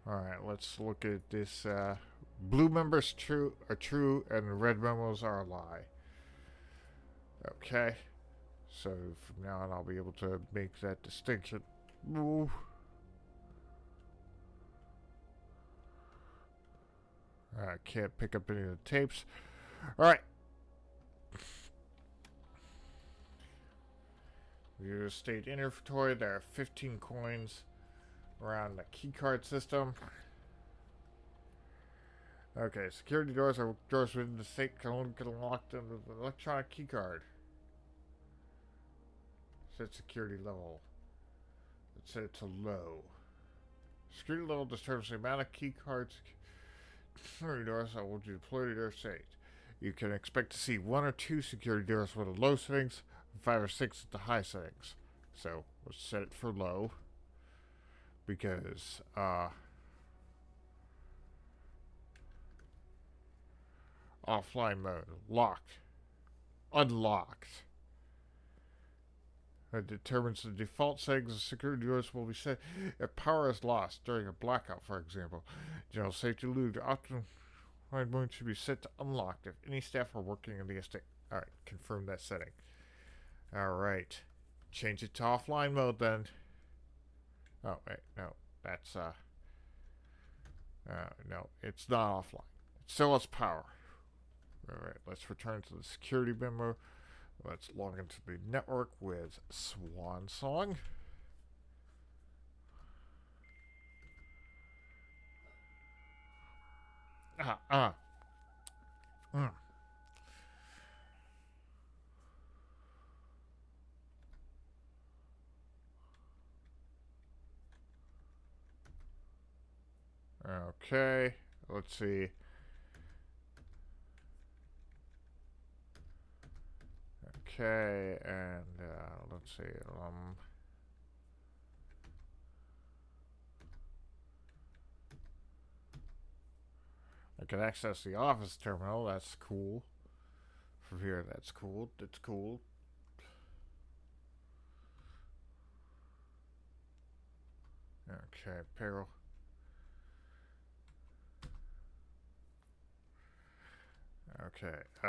Alright, let's look at this. Blue members are true, and red memos are a lie. Okay. So from now on, I'll be able to make that distinction. Ooh. I can't pick up any of the tapes. Alright, Your state inventory. There are 15 coins around the keycard system. Okay, security doors are doors within the state can only get unlocked under the electronic keycard. Set security level. Let's set it to low. Security level determines the amount of keycards security doors that will deploy to your state. You can expect to see 1 or 2 security doors with the low settings, 5 or 6 at the high settings. So let's set it for low because offline mode locked, unlocked. It determines the default settings of security doors will be set if power is lost during a blackout, for example. General safety loop optimized mode should be set to unlocked if any staff are working in the estate. Alright, confirm that setting. Alright. Change it to offline mode then. Oh, wait, no. That's, no, it's not offline. It still has power. Alright, let's return to the security memo. Let's log into the network with Swan Song. Okay, let's see. Okay, and let's see. I can access the office terminal. That's cool. From here, that's cool. That's cool. Okay, payroll. Okay, I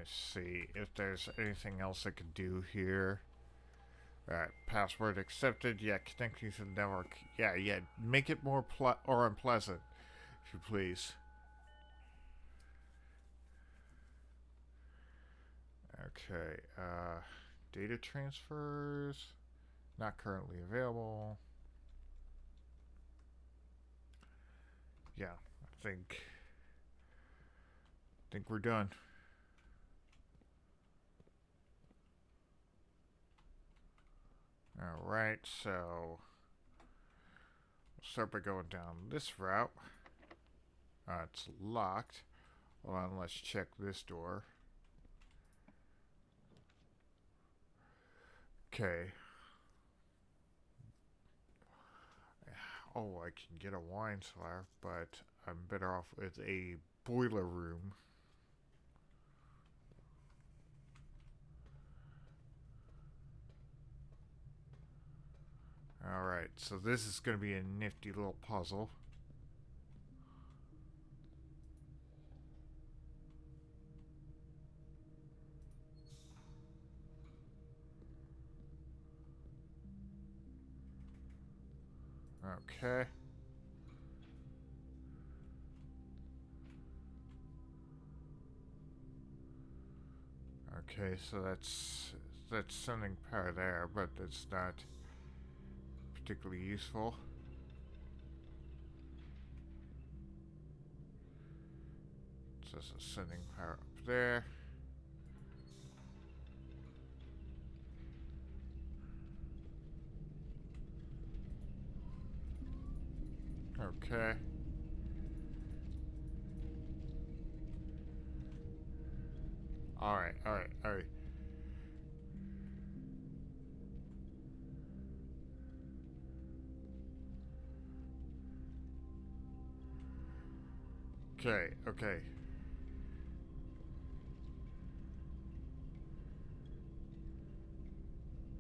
see if there's anything else I can do here. Alright, password accepted. Yeah, connecting to the network. Yeah, make it more unpleasant, if you please. Okay, data transfers. Not currently available. Yeah, I think we're done. Alright, so we'll start by going down this route. It's locked. Hold on, let's check this door. Okay. Oh, I can get a wine cellar, but I'm better off with a boiler room. Alright, so this is going to be a nifty little puzzle. Okay. Okay, so that's sending power there, but it's not particularly useful. So this is sending power up there. Okay. Alright. Okay.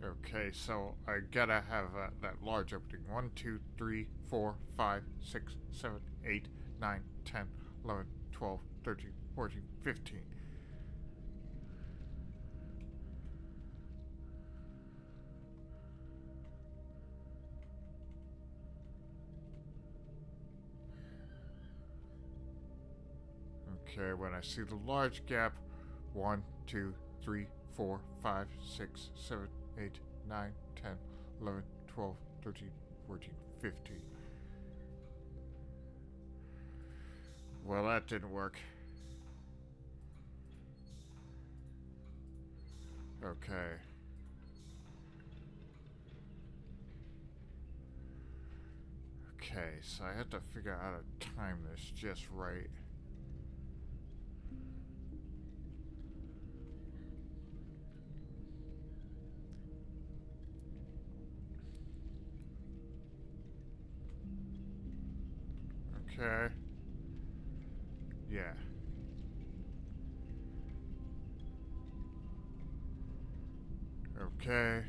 Okay, so I gotta have that large opening. 1, 2, 3, 4, 5, 6, 7, 8, 9, 10, 11, 12, 13, 14, 15. Okay, when I see the large gap, 1, 2, 3, 4, 5, 6, 7, 8, 9, 10, 11, 12, 13, 14, 15. Well, that didn't work. Okay. Okay, so I have to figure out how to time this just right. Okay. Yeah. Okay.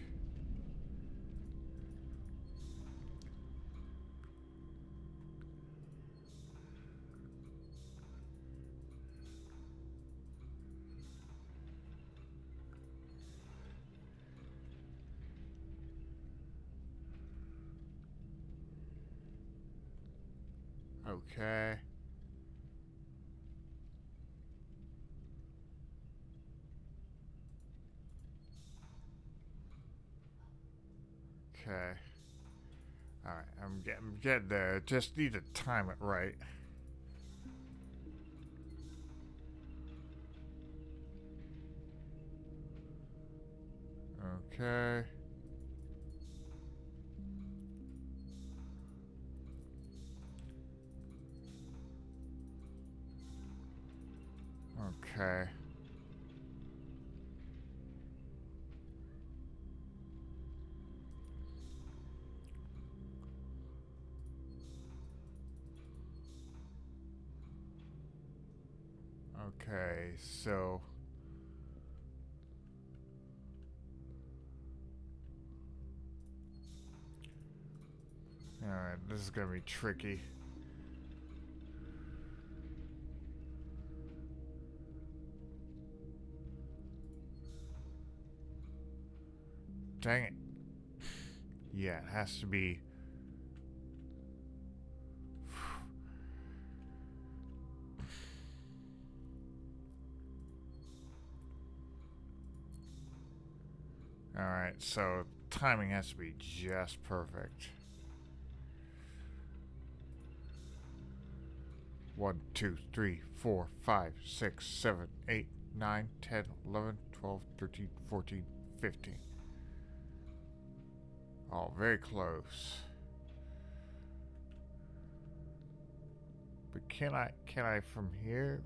Okay. Okay. Alright, I'm getting there. Just need to time it right. Okay. Okay. Okay, so alright, this is gonna be tricky. Dang it. Yeah, it has to be. Alright, so timing has to be just perfect. 1, 2, 3, 4, 5, 6, 7, 8, 9, 10, 11, 12, 13, 14, 15. Oh, very close. But can I from here?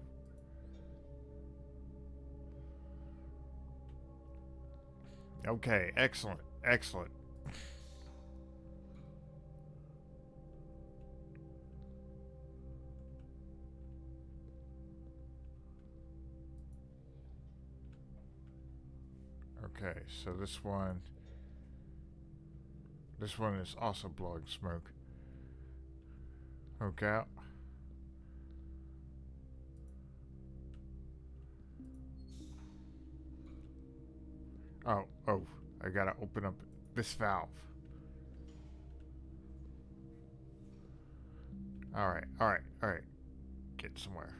Okay, excellent, excellent. Okay, so this one is also blowing smoke. Okay. Oh, I gotta open up this valve. Alright. Get somewhere.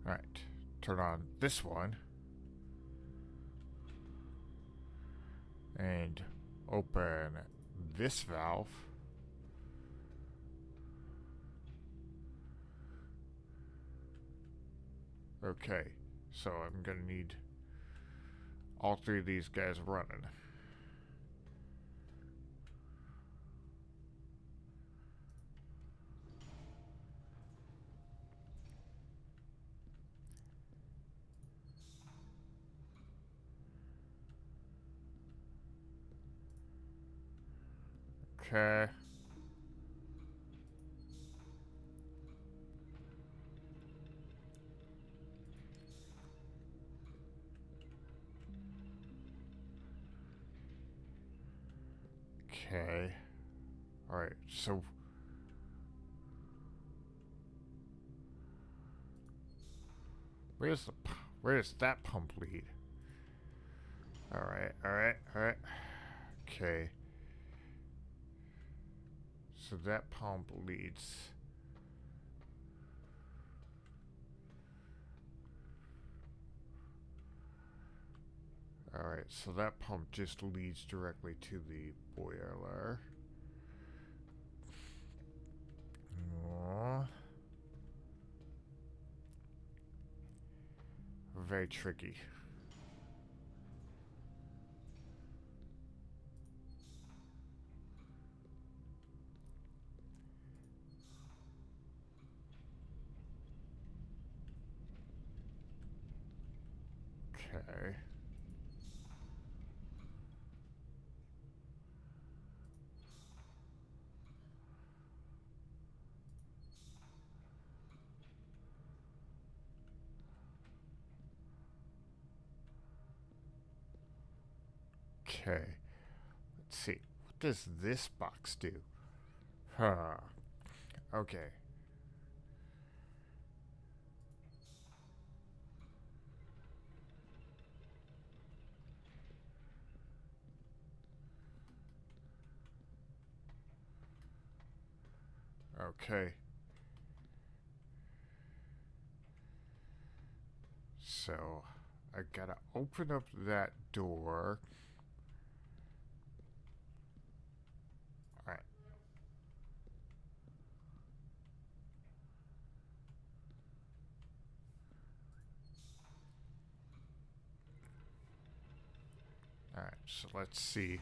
Alright, turn on this one. And open this valve. Okay, so I'm gonna need all three of these guys running. Okay. Okay. Alright, so where does that pump lead? Alright. Okay. So that pump leads. Alright, so that pump just leads directly to the boiler. Oh. Very tricky. Okay. Okay. Let's see. What does this box do? Huh. Okay. Okay. So, I gotta open up that door. Alright. Alright, so let's see.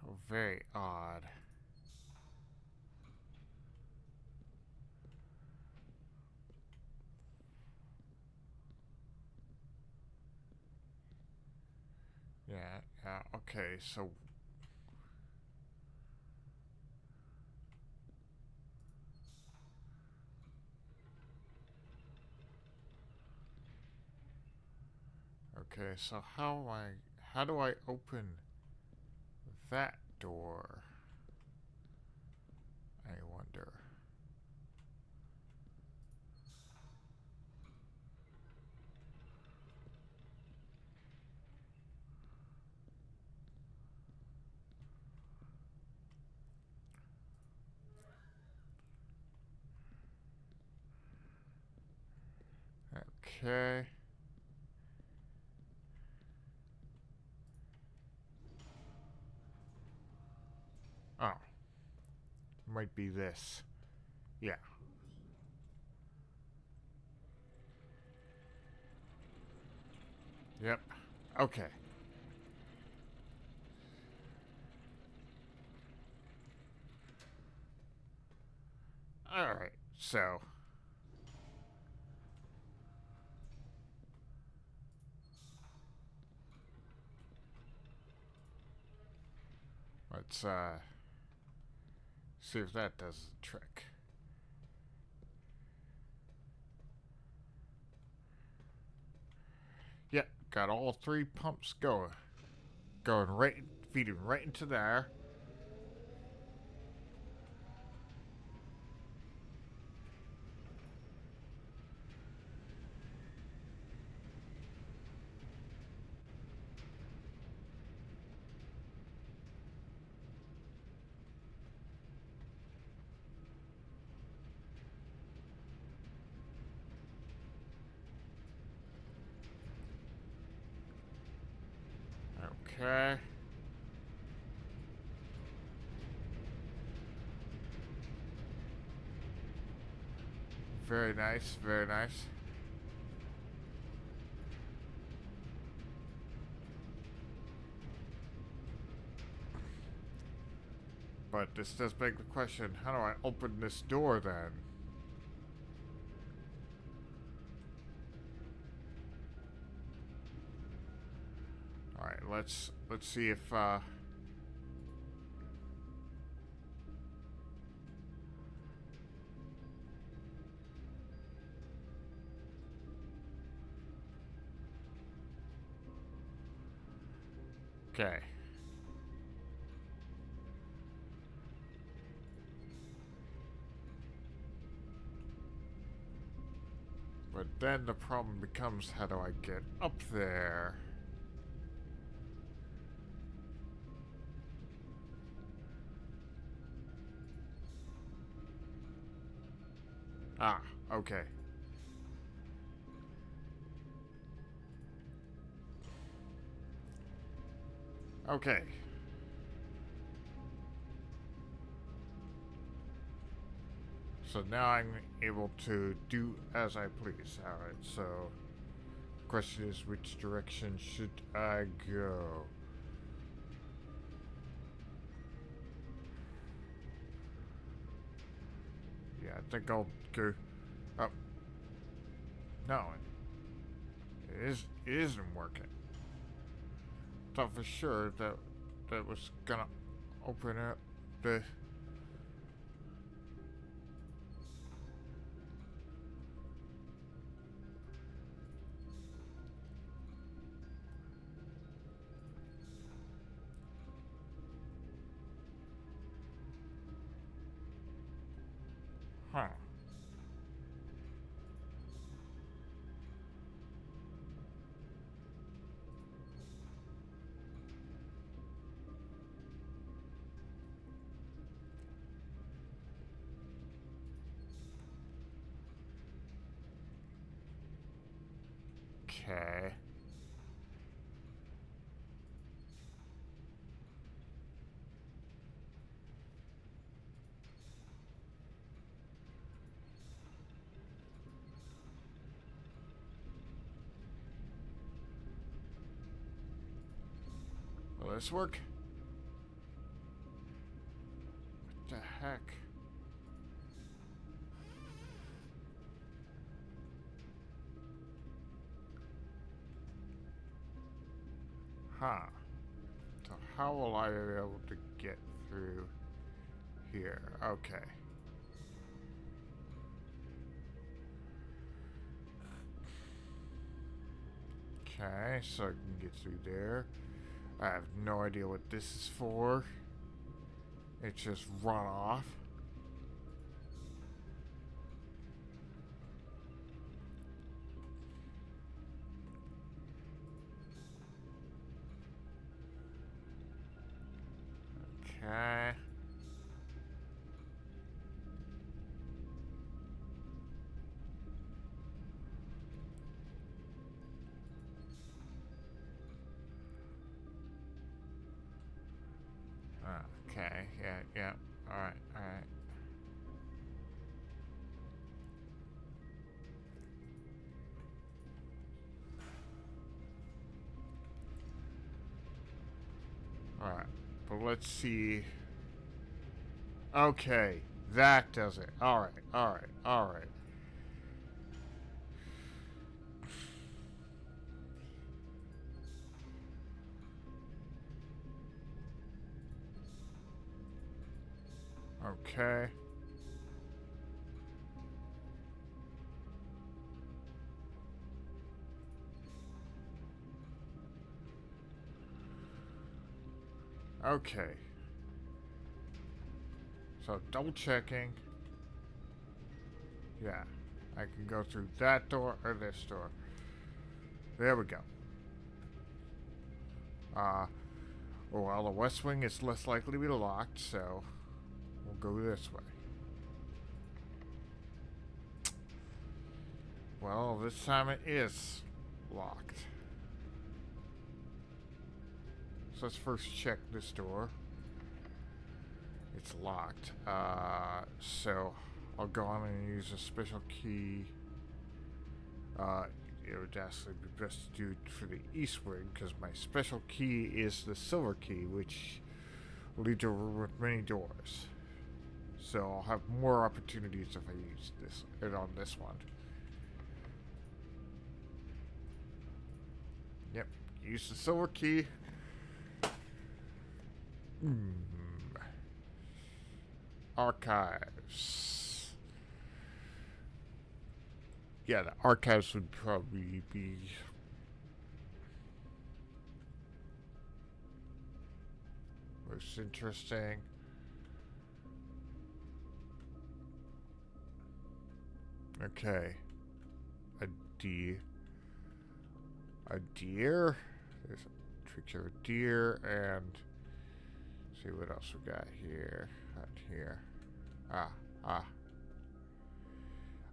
How very odd. Yeah, okay, so okay, so how do I open that door? I wonder. Okay. Oh. Might be this. Yeah. Yep. Okay. Alright, so. Let's, see if that does the trick. Yep, got all three pumps going. Going right, feeding right into there. Okay. Very nice, very nice. But this does beg the question, how do I open this door then? Alright, let's see if okay. But then the problem becomes, how do I get up there? Ah, okay. Okay. So now I'm able to do as I please. Alright, so question is, which direction should I go? Yeah, I think I'll go up. No, it isn't working. Thought for sure that was gonna open up the... Huh. Okay. Will this work? What the heck? Huh. So how will I be able to get through here? Okay. Okay, so I can get through there. I have no idea what this is for. It's just run off. Okay. Okay, yeah. Alright. Alright, but let's see. Okay, that does it. Alright. Okay. Okay. So double checking. Yeah. I can go through that door or this door. There we go. Well, the west wing is less likely to be locked, so we'll go this way. Well, this time it is locked. So let's first check this door. It's locked. So I'll go on and use a special key. It would actually be best to do it for the east wing, because my special key is the silver key, which will lead to a room with many doors. So I'll have more opportunities if I use it on this one. Yep, use the silver key. Archives. Yeah, the archives would probably be... most interesting. Okay. A deer. There's a picture of a deer, and see what else we got here.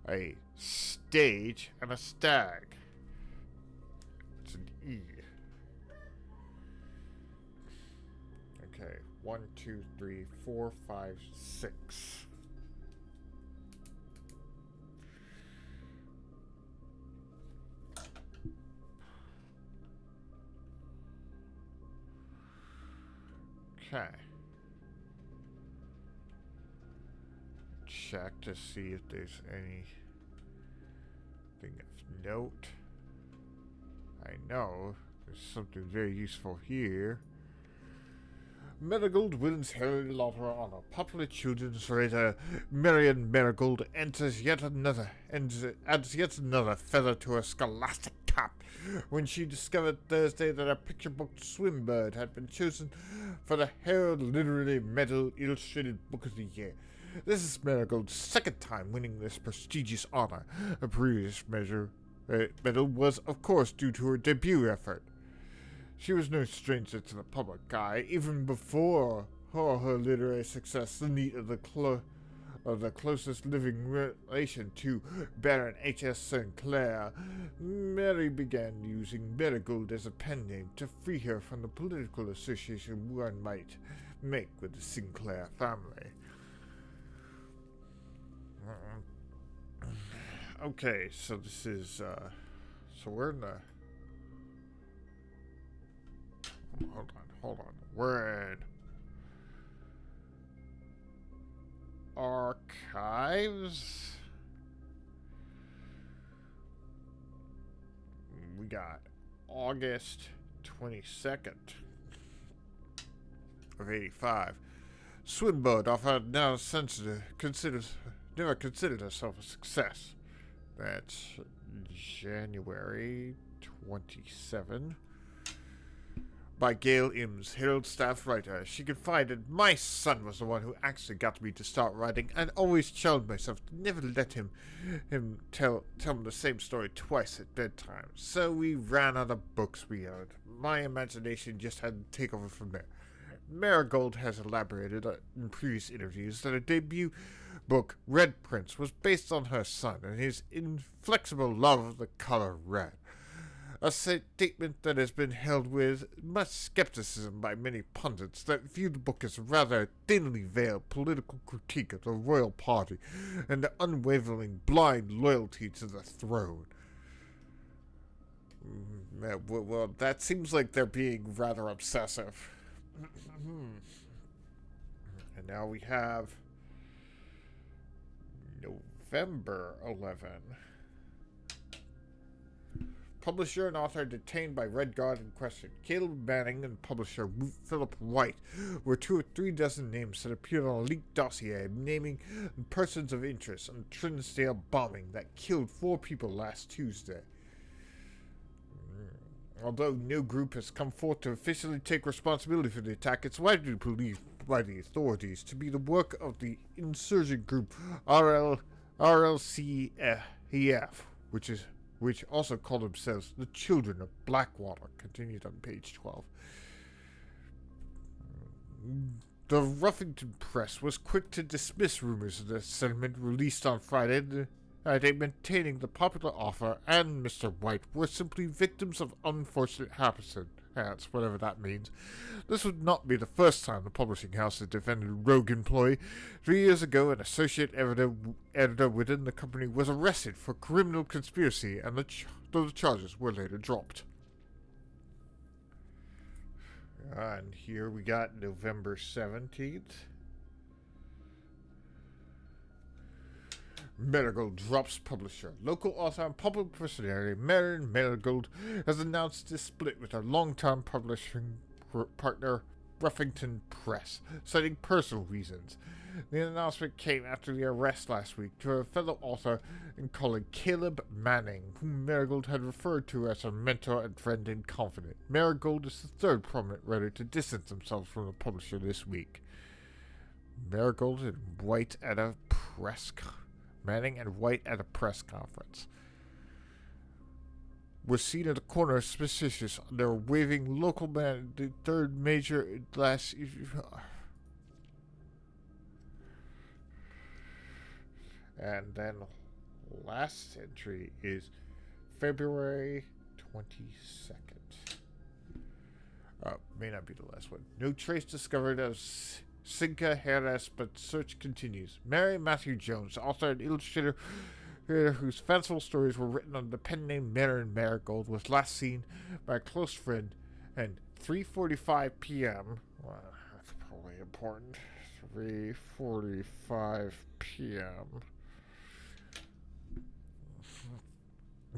A stage and a stag. It's an E. Okay, 1, 2, 3, 4, 5, 6. Okay. Check to see if there's anything of note. I know there's something very useful here. Marigold wins Harry Lauder on a popular children's writer. Marian Marigold adds yet another feather to her scholastic cap when she discovered Thursday that her picture book Swimbird had been chosen for the Herald Literary Medal Illustrated Book of the Year. This is Marigold's second time winning this prestigious honor. A previous medal was, of course, due to her debut effort. She was no stranger to the public eye, even before her literary success. The need of the closest living relation to Baron H.S. Sinclair, Mary began using Marigold as a pen name to free her from the political association one might make with the Sinclair family. Okay, so this is, so we're in the... Hold on. We're in archives. We got August 22nd of 85. Swinburne offered never considered herself a success. That's January 27. By Gail Imms, Herald staff writer. She confided, "My son was the one who actually got me to start writing. I'd always challenged myself to never let him tell me the same story twice at bedtime. So we ran out of books we owned. My imagination just had to take over from there." Marigold has elaborated in previous interviews that her debut book, Red Prince, was based on her son and his inflexible love of the color red. A statement that has been held with much skepticism by many pundits that view the book as a rather thinly veiled political critique of the royal party and the unwavering blind loyalty to the throne. Well, that seems like they're being rather obsessive. And now we have November 11. Publisher and author detained by Red Guard in question. Caleb Manning and publisher Philip White were 2 or 3 dozen names that appeared on a leaked dossier naming persons of interest on the Trinsdale bombing that killed 4 people last Tuesday. Although no group has come forth to officially take responsibility for the attack, it's widely believed by the authorities to be the work of the insurgent group RLCEF, which also call themselves the Children of Blackwater, continued on page 12. The Ruffington Press was quick to dismiss rumors of the settlement released on Friday, maintaining the popular author and Mr. White were simply victims of unfortunate happenstance, whatever that means. This would not be the first time the publishing house has defended a rogue employee. 3 years ago, an associate editor within the company was arrested for criminal conspiracy, and those charges were later dropped. And here we got November 17th. Marigold drops publisher. Local author and public personality Marian Marigold has announced a split with her longtime publishing partner Ruffington Press, citing personal reasons. The announcement came after the arrest last week to her fellow author and colleague Caleb Manning, whom Marigold had referred to as her mentor and friend in confidence. Marigold is the 3rd prominent writer to distance themselves from the publisher this week. Marigold and White at a press Manning and White at a press conference. was seen at the corner suspicious. They were waving local man, the third major last. And then last entry is February 22nd. May not be the last one. No trace discovered of Cinca Jerez, but search continues. Mary Matthew Jones, author and illustrator whose fanciful stories were written under the pen name Marin Marigold, was last seen by a close friend at 3:45 p.m. Well, that's probably important. 3:45 p.m.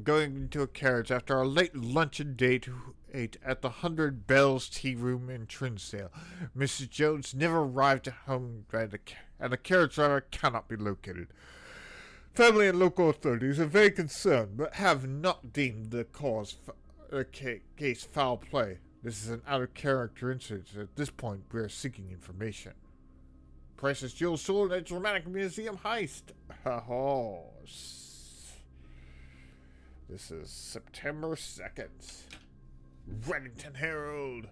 Going into a carriage after a late luncheon date at the 100 Bells Tea Room in Trinsdale. Mrs. Jones never arrived at home, and the carriage driver cannot be located. Family and local authorities are very concerned, but have not deemed the case foul play. This is an out-of-character incident. At this point, we are seeking information. Priceless jewels sold at a dramatic museum heist. Oh, this is September 2nd. Reddington Herald.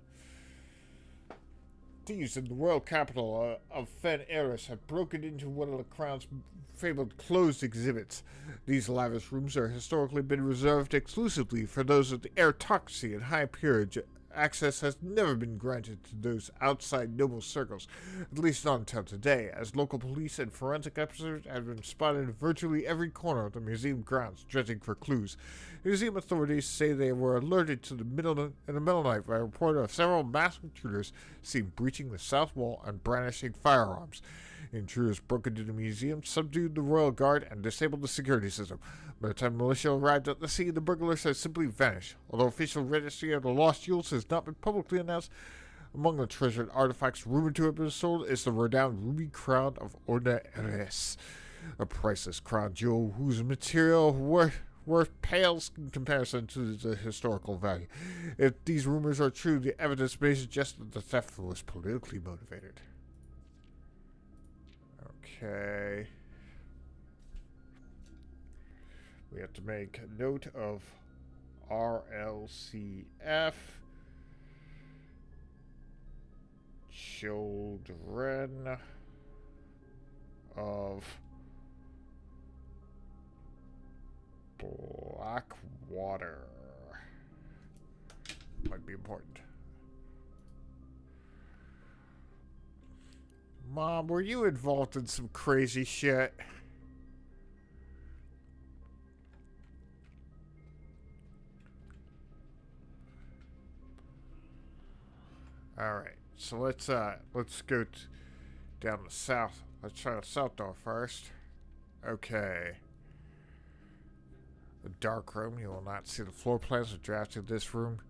Thieves in the royal capital of Fen Eris have broken into one of the Crown's fabled closed exhibits. These lavish rooms are historically been reserved exclusively for those of the aristocracy and high peerage. Access has never been granted to those outside noble circles, at least not until today, as local police and forensic experts have been spotted in virtually every corner of the museum grounds, dredging for clues. Museum authorities say they were alerted in the middle of the night by a report of several masked intruders seen breaching the south wall and brandishing firearms. Intruders broke into the museum, subdued the royal guard, and disabled the security system. By the time militia arrived at the scene, the burglars had simply vanished. Although official registry of the lost jewels has not been publicly announced, among the treasured artifacts rumored to have been sold is the renowned ruby crown of Orna Eres, a priceless crown jewel whose material worth pales in comparison to the historical value. If these rumors are true, the evidence may suggest that the theft was politically motivated. Okay. We have to make a note of RLCF. Children of Blackwater. Might be important. Mom, were you involved in some crazy shit? Alright, so let's go down the south. Let's try the south door first. Okay. The dark room. You will not see the floor plans of drafted this room.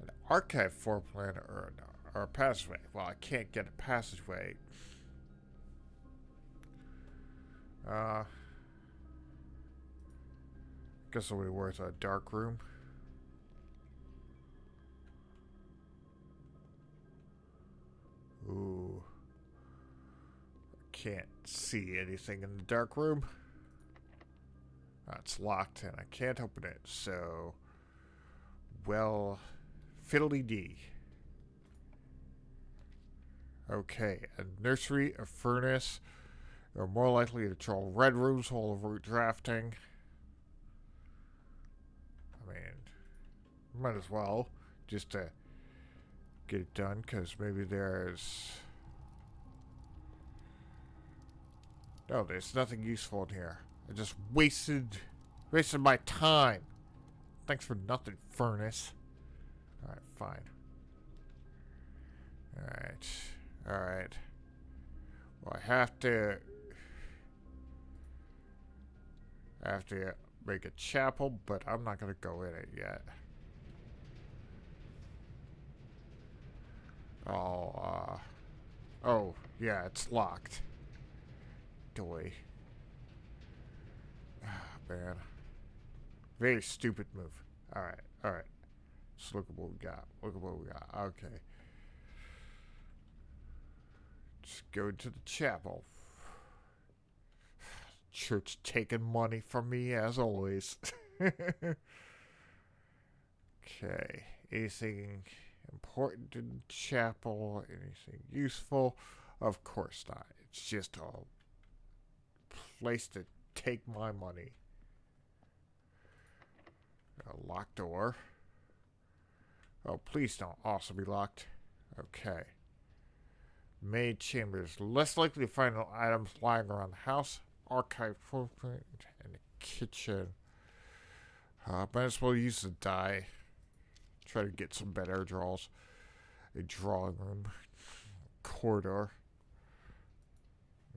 An archive floor plan or a passageway. Well, I can't get a passageway. Guess it'll be worth a dark room. Ooh. Can't see anything in the dark room. It's locked and I can't open it, so... Well, fiddly-dee. Okay, a nursery, a furnace. You're more likely to draw red rooms while root drafting. I mean, might as well, just to get it done, because maybe there's... No, there's nothing useful in here. I just wasted my time. Thanks for nothing, furnace. Alright, fine. Alright. Well, I have to make a chapel, but I'm not gonna go in it yet. Oh, yeah, it's locked. Doy. Man. Very stupid move. Alright. Let's look at what we got. Okay. Just go to the chapel. Church taking money from me as always. Okay. Anything important in the chapel? Anything useful? Of course not. It's just a place to take my money. A locked door. Oh, please don't also be locked. Okay. Maid chambers. Less likely to find no items lying around the house. Archive footprint and the kitchen. Might as well use the die. Try to get some better draws. A drawing room. Corridor.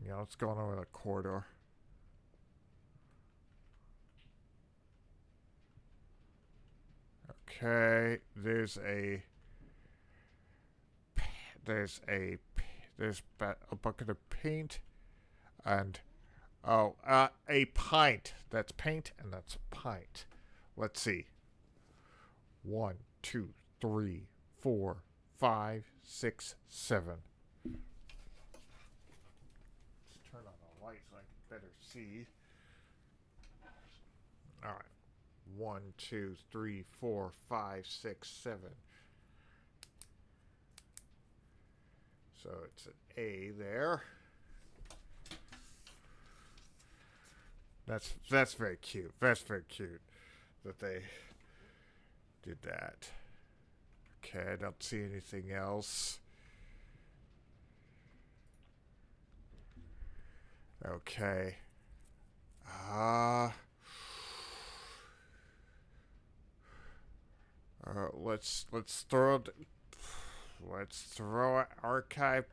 Yeah, what's going on with a corridor? Okay, there's a bucket of paint and a pint. That's paint and that's a pint. Let's see. 1, 2, 3, 4, 5, 6, 7. Let's turn on the light so I can better see. All right. 1, 2, 3, 4, 5, 6, 7. So it's an A there. That's very cute. That's very cute that they did that. Okay, I don't see anything else. Okay. Let's throw an archive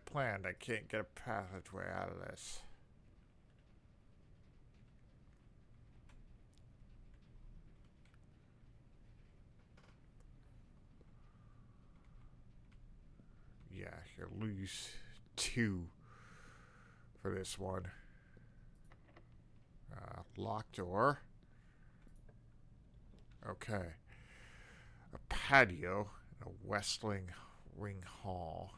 plan. I can't get a passageway out of this. Yeah, you lose 2 for this one. Locked door. Okay. A patio and a westling ring hall.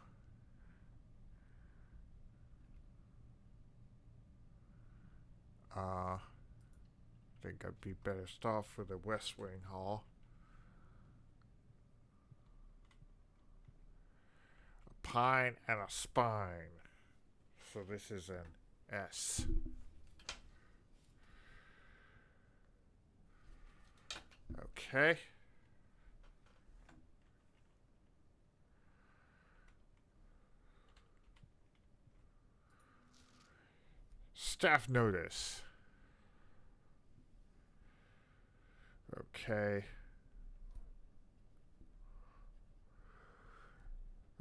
I think I'd be better off for the west wing hall. A pine and a spine. So this is an S. Okay. Staff notice. Okay.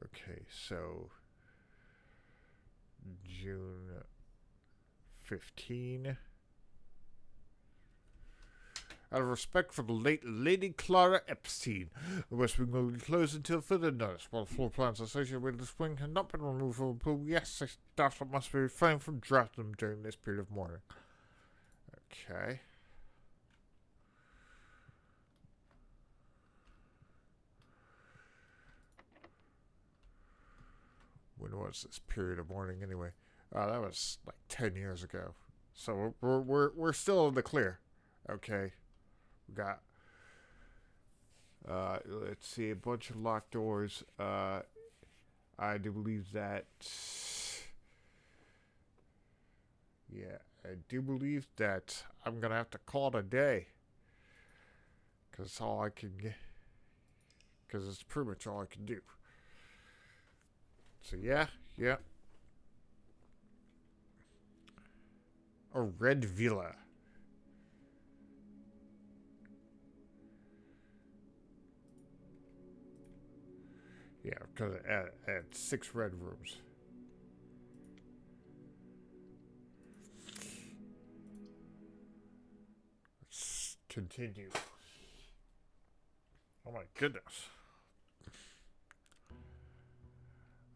Okay, so June 15. Out of respect for the late Lady Clara Epstein, the West Wing will be closed until further notice. While the floor plans associated with this wing have not been removed from the pool, yes, staff must be refrained from drafting them during this period of mourning. Okay. When was this period of mourning anyway? That was like 10 years ago. So we're still in the clear. Okay. We got let's see, a bunch of locked doors. I do believe that I do believe that I'm gonna have to call it a day. Cause it's all I can get. Cause it's pretty much all I can do. So yeah. A red villa. Yeah, because it had 6 red rooms. Let's continue. Oh my goodness.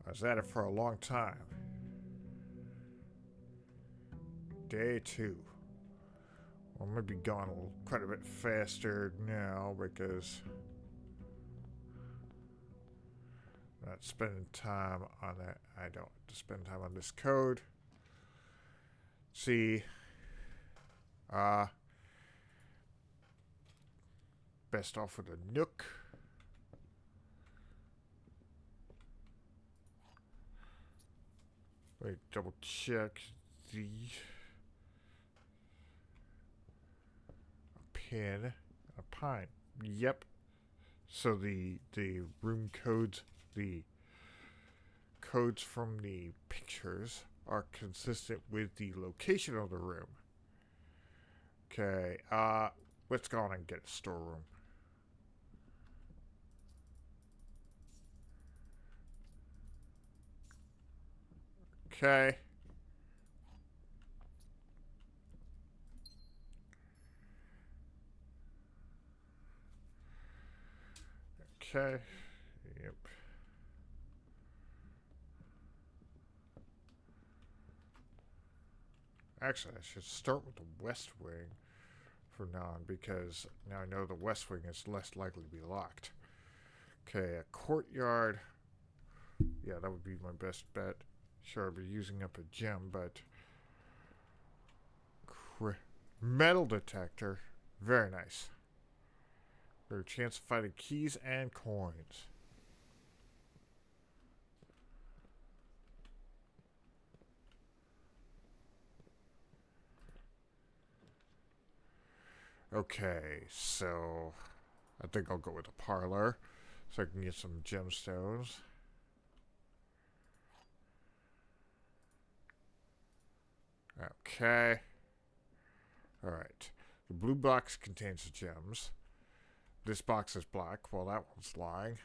I was at it for a long time. Day 2. Well, I'm going to be going quite a bit faster now because I'm not spending time on that. I don't have to spend time on this code. See, best off with a Nook. Wait, double check the pin, a pine. Yep. So the room codes, the codes from the pictures are consistent with the location of the room. Okay, let's go on and get a storeroom. Okay. Okay. Yep. Actually, I should start with the West Wing for now because now I know the West Wing is less likely to be locked. Okay, a courtyard. Yeah, that would be my best bet. Sure, I'll be using up a gem, but metal detector. Very nice. Better chance of finding keys and coins. Okay, so I think I'll go with a parlor so I can get some gemstones. Okay. Alright. The blue box contains the gems. This box is black. Well, that one's lying.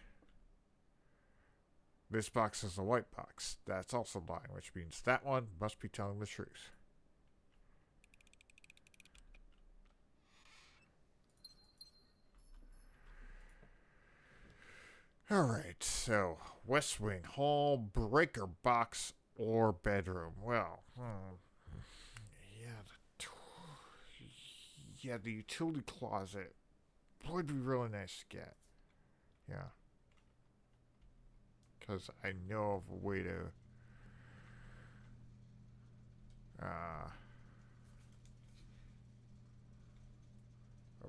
This box is a white box. That's also lying, which means that one must be telling the truth. Alright, so West Wing, hall, breaker box, or bedroom. Well, yeah, the utility closet would be really nice to get. Yeah. Because I know of a way to I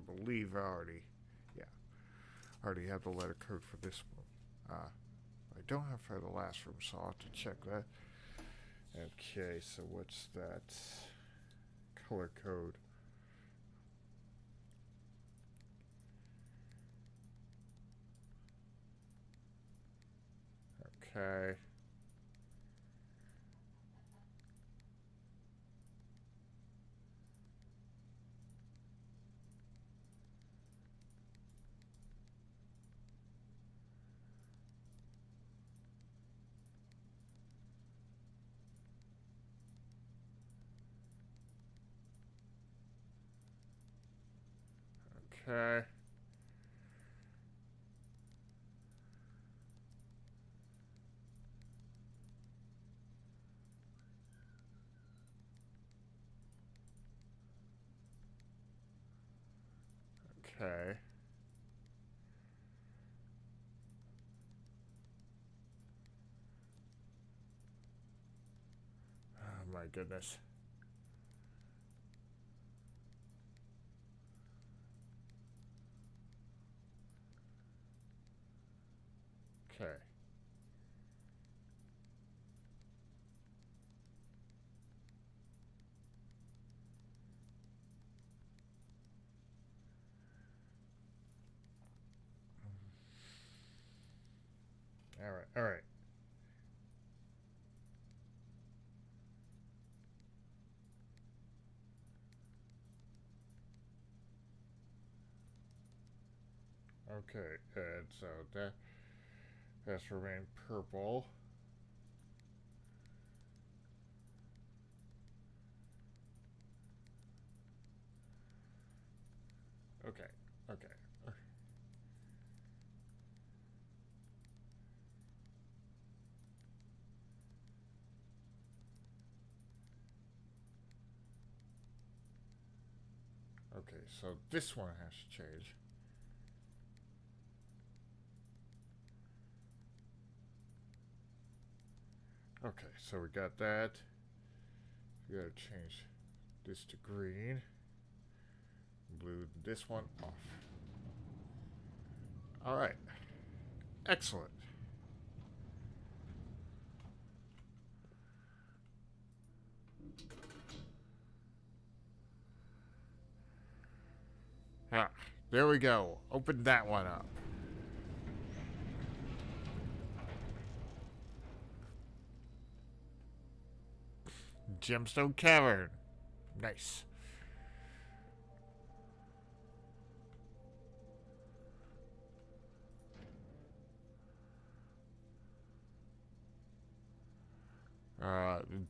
believe I already have the letter code for this one. I don't have for the last room, so I'll have to check that. Okay, so what's that color code? Okay. Okay. Okay. Oh my goodness. Okay. Alright, alright. Okay, and so that's remained purple. Okay, okay. Okay, so this one has to change. Okay, so we got that. We gotta change this to green. Blue this one off. Alright. Excellent. Ah, there we go. Open that one up. Gemstone Cavern. Nice.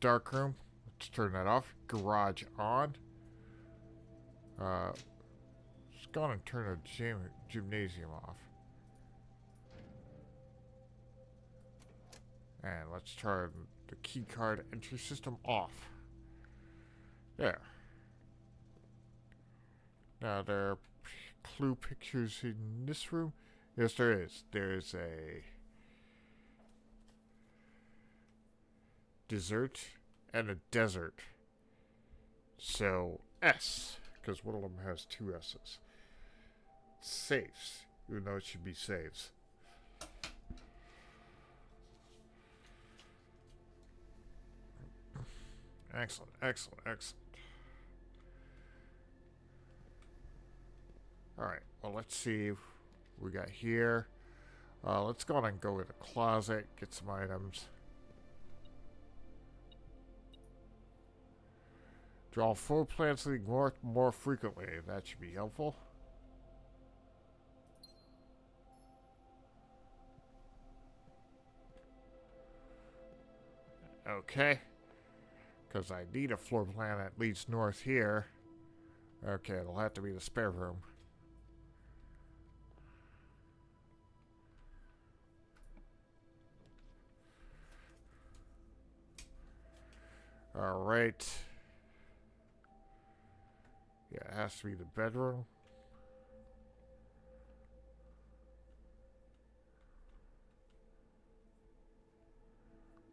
Dark room. Let's turn that off. Garage on. Let's go on and turn the gymnasium off. And let's turn the keycard entry system off. There. Now, there are clue pictures in this room. Yes, there is. There's a dessert and a desert. So, S, because one of them has two S's. Safes, even though it should be saves. Excellent, excellent, excellent. Alright, well, let's see what we got here. Let's go on and go in the closet, get some items. Draw 4 plants leading north more frequently. That should be helpful. Okay. Because I need a floor plan that leads north here. Okay, it'll have to be the spare room. Alright. Yeah, it has to be the bedroom.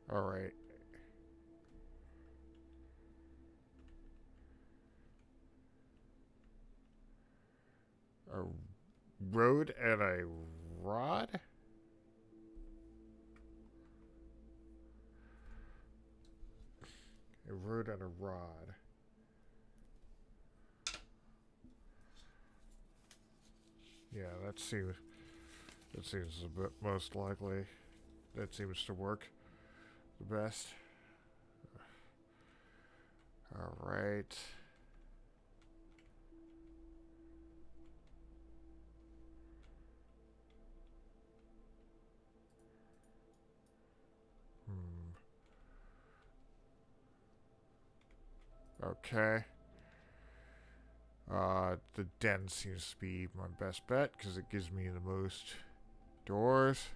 Alright. A road and a rod? A road and a rod. Yeah, that seems a bit most likely. That seems to work the best. Alright. Okay. The den seems to be my best bet because it gives me the most doors.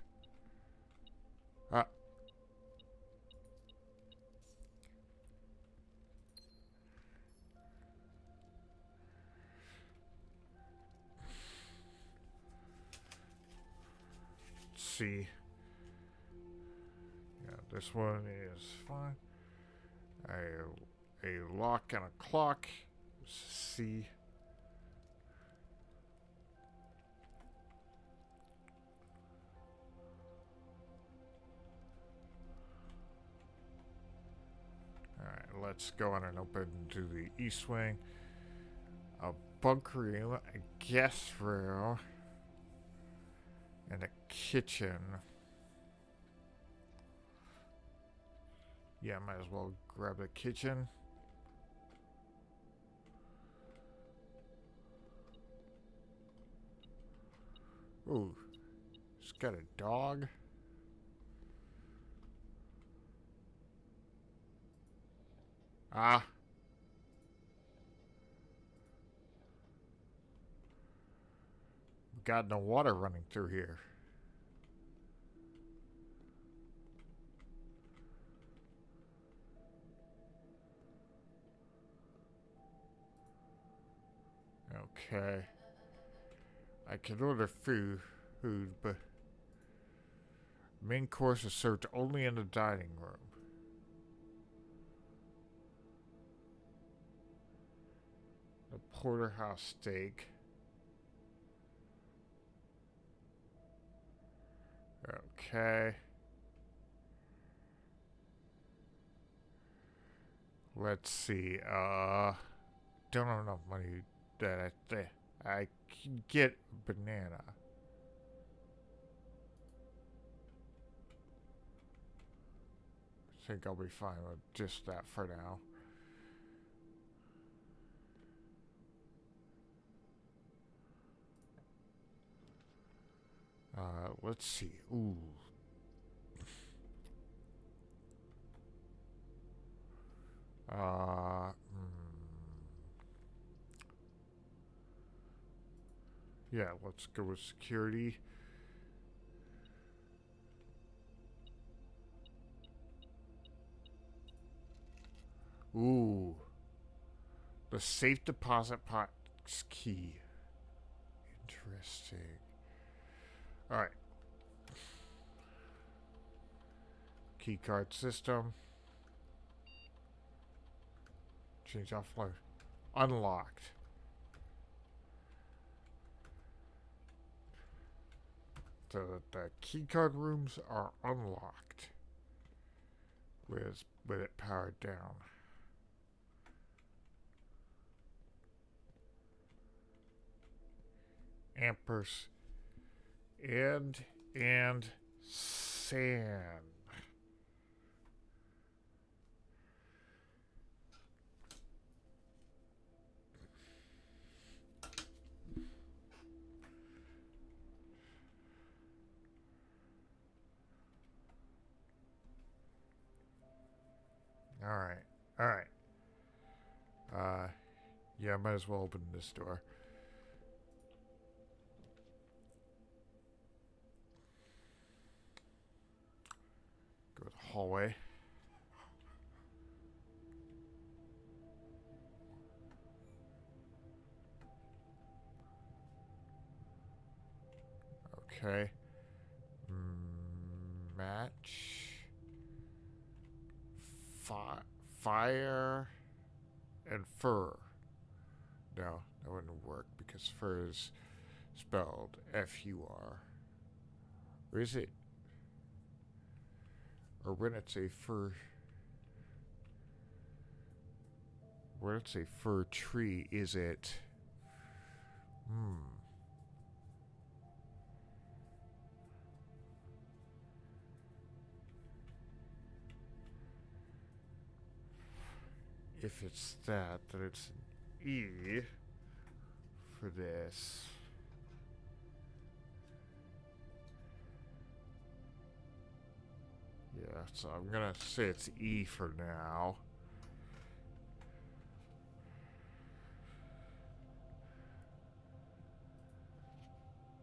Ah. Let's see. Yeah, this one is fine. A lock and a clock. C. Alright, let's go on and open to the east wing. A bunk room, a guest room, and a kitchen. Yeah, might as well grab the kitchen. Ooh, it's got a dog. Ah. Got no water running through here. Okay. I can order food, but main course is served only in the dining room. The porterhouse steak. Okay. Let's see. Don't have enough money that I can get a banana. I think I'll be fine with just that for now. Let's see. Ooh. Uh, yeah, let's go with security. Ooh. The safe deposit box key. Interesting. Alright. Key card system. Change offload. Unlocked. The key card rooms are unlocked with it powered down. Ampers and sand. Alright. Alright. Yeah, I might as well open this door. Go to the hallway. Okay. Match. Fire and fur. No, that wouldn't work because fur is spelled F-U-R. Or is it? Or when it's a fur... When it's a fir tree, is it... If it's that, then it's an E for this. Yeah, so I'm gonna say it's E for now.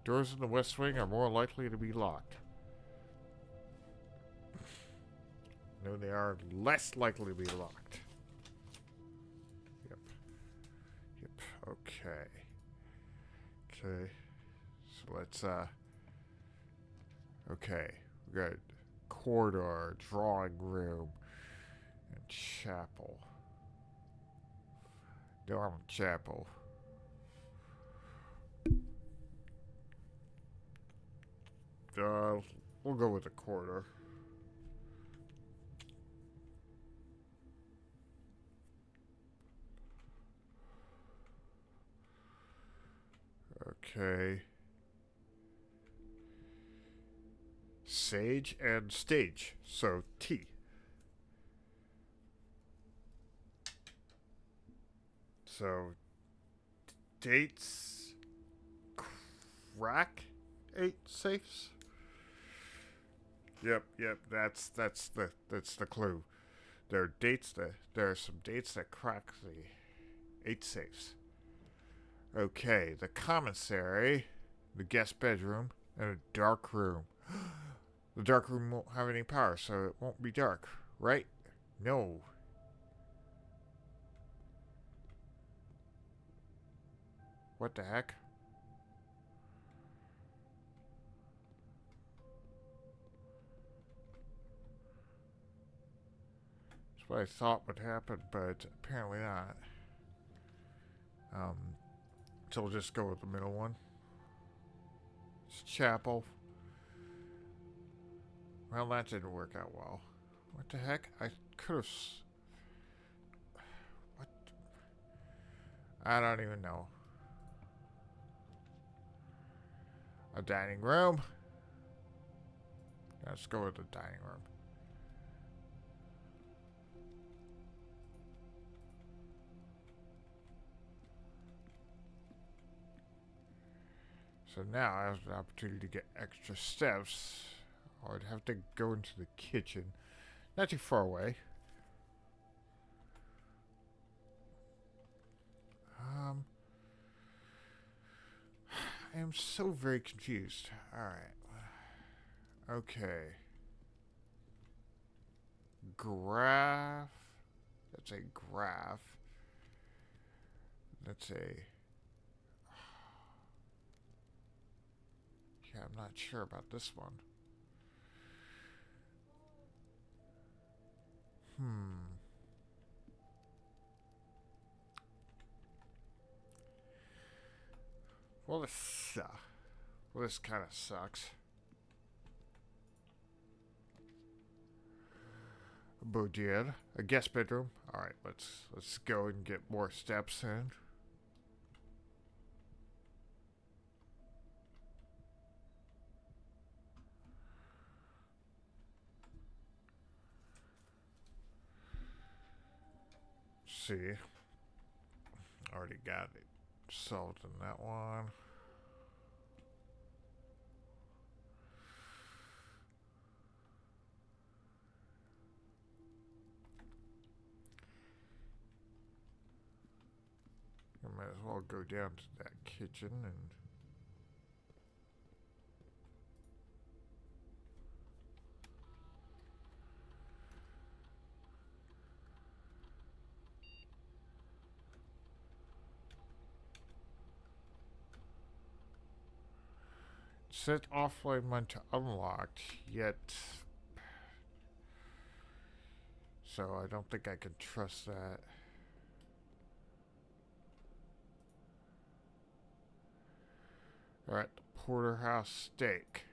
Doors in the West Wing are more likely to be locked. No, they are less likely to be locked. Yep. Okay. Okay. So let's, okay. We got corridor, drawing room, and chapel. Dorm chapel. We'll go with the corridor. Okay. Sage and stage. So T. So dates crack 8 safes. Yep. That's the clue. There are some dates that crack the 8 safes. Okay, the commissary, the guest bedroom, and a dark room. The dark room won't have any power, so it won't be dark, right? No. What the heck? That's what I thought would happen, but apparently not. So we'll just go with the middle one. It's chapel. Well, that didn't work out well. What the heck? I could have. What? I don't even know. A dining room? Let's go with the dining room. So now I have the opportunity to get extra steps. Or I'd have to go into the kitchen. Not too far away. I am so very confused. Alright. Okay. Graph. That's a graph. That's a... Yeah, I'm not sure about this one. Well, this kind of sucks. A boudoir, a guest bedroom. All right, let's go and get more steps in. See, already got it solved in that one. I might as well go down to that kitchen and set offline mode to unlocked, yet so I don't think I can trust that. Alright, the porterhouse steak.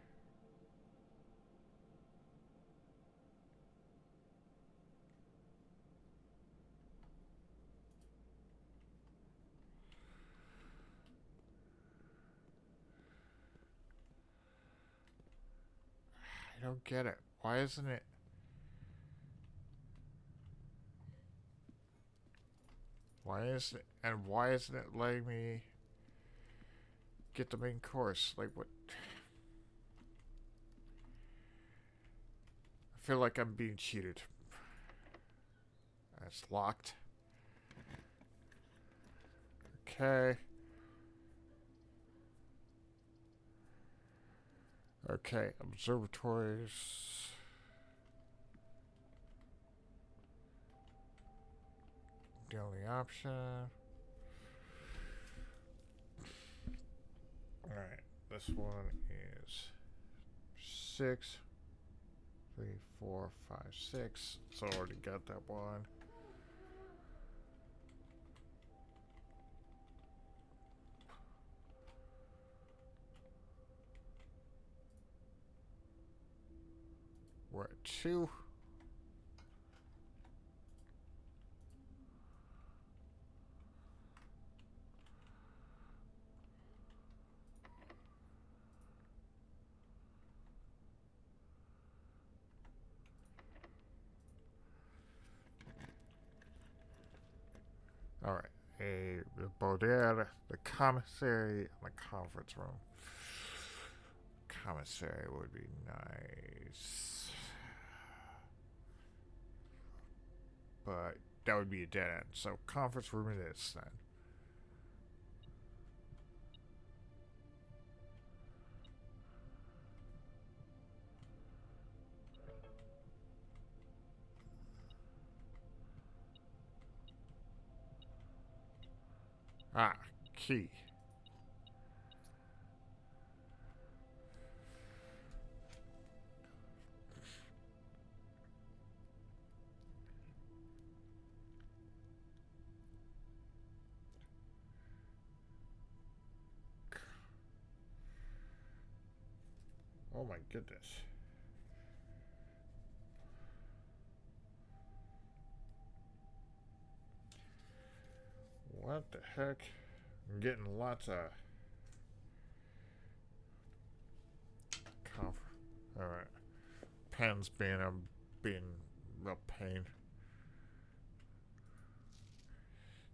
I don't get it. Why isn't it? Why isn't it letting me get the main course? Like what? I feel like I'm being cheated. It's locked. Okay. Okay, observatories. The only option. Alright, this one is 6, 3, 4, 5, 6. So I already got that one. We're at 2. Alright, the boudoir, the commissary, and the conference room. Commissary would be nice. But that would be a dead end. So conference room it is then. Ah, key. Oh my goodness. What the heck? I'm getting lots of cough. Alright. Pen's being a pain.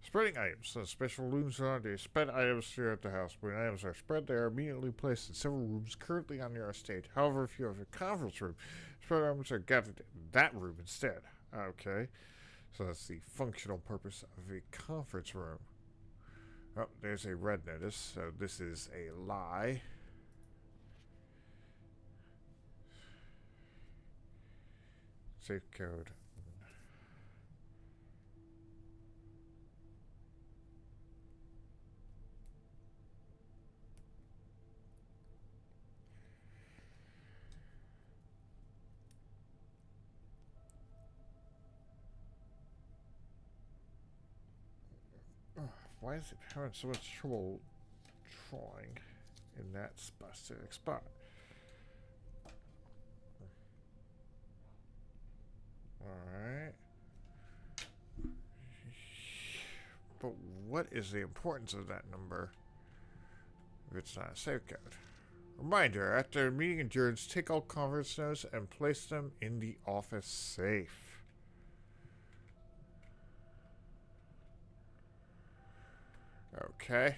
Spreading items. So special rooms are to spread items throughout the house. When items are spread, they are immediately placed in several rooms currently on your estate. However, if you have a conference room, spread items are gathered in that room instead. Okay. So that's the functional purpose of a conference room. Oh, there's a red notice. So this is a lie. Safe code. Why is it having so much trouble drawing in that specific spot? Alright. But what is the importance of that number if it's not a safe code? Reminder, after meeting adjourns, take all conference notes and place them in the office safe. Okay.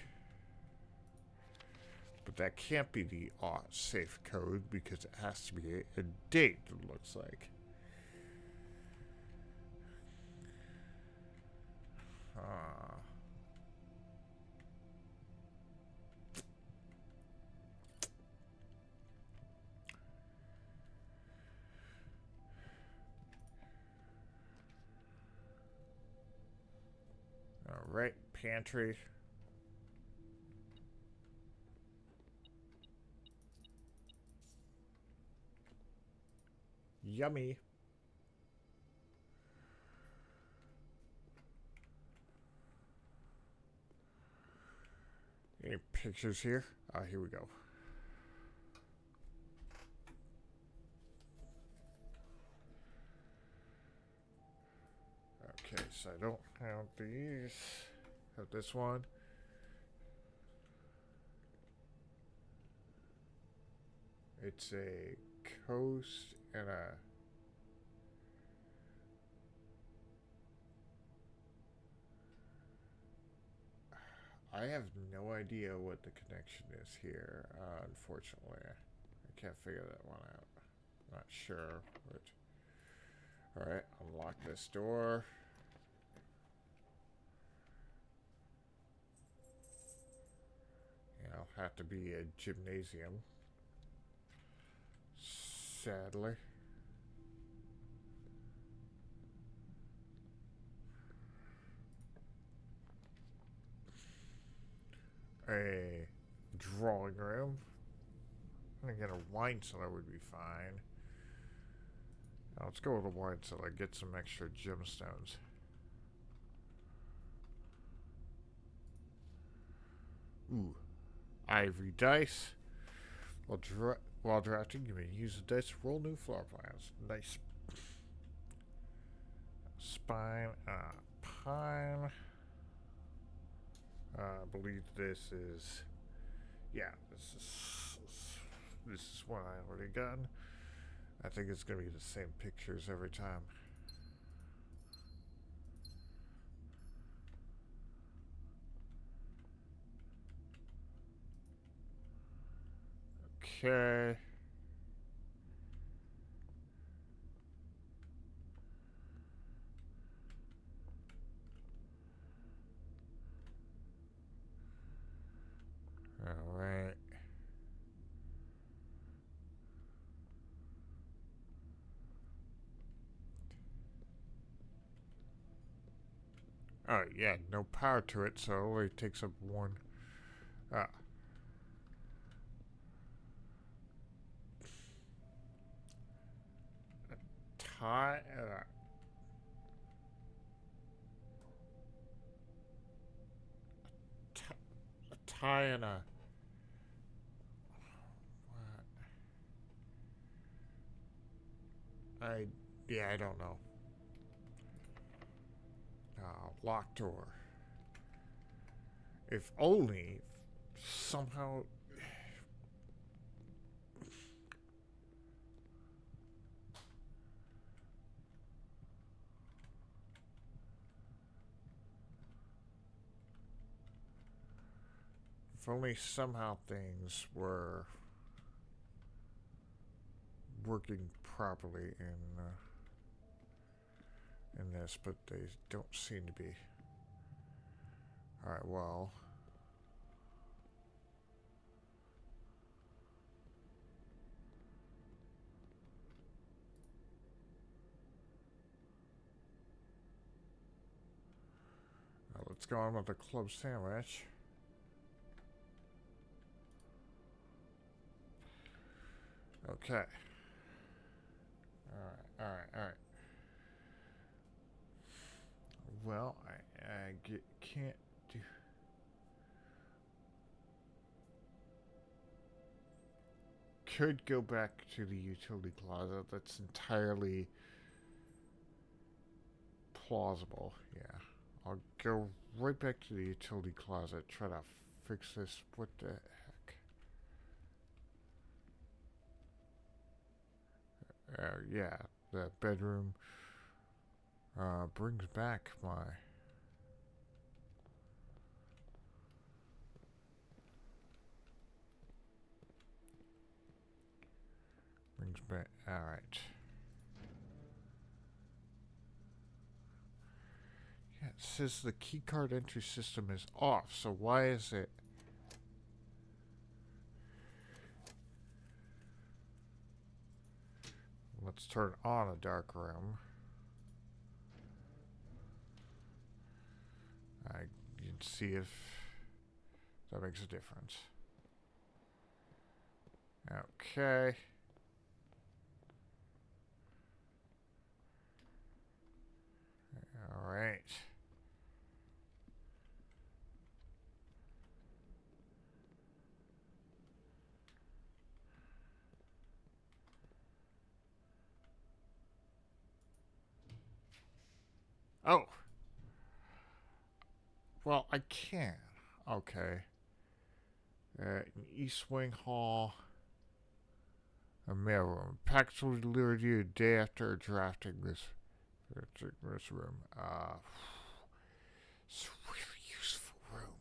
But that can't be the safe code because it has to be a date, it looks like. Alright, pantry. Yummy. Any pictures here? Ah, here we go. Okay, so I don't have these. Have this one. It's a coast and a... I have no idea what the connection is here, unfortunately. I can't figure that one out. Not sure, but... Alright, unlock this door. It'll have to be a gymnasium. Sadly. A drawing room. I'm gonna get a wine cellar would be fine. Now let's go with a wine cellar, get some extra gemstones. Ooh. Ivory dice. While drafting, you may use the dice to roll new floor plans. Nice. Spine, pine. I believe this is... Yeah, this is one I already gotten. I think it's going to be the same pictures every time. Okay. Alright. Oh, yeah, no power to it, so it only takes up one. Tie and a tie and a... What? I don't know. Locked door. If only somehow. If only somehow things were working properly in this, but they don't seem to be. All right, well. Let's go on with the club sandwich. Okay. Alright. Well, I can't do... Could go back to the utility closet. That's entirely plausible. Yeah. I'll go right back to the utility closet, try to fix this. What the heck? Yeah, the bedroom brings back my... Brings back... Alright. Yeah, it says the keycard entry system is off, so why is it... Let's turn on a dark room. You can see if that makes a difference. Okay. All right. Oh. Well, I can. Okay. East Wing Hall. A mailroom. Package will be delivered to you a day after drafting this room. It's a really useful room.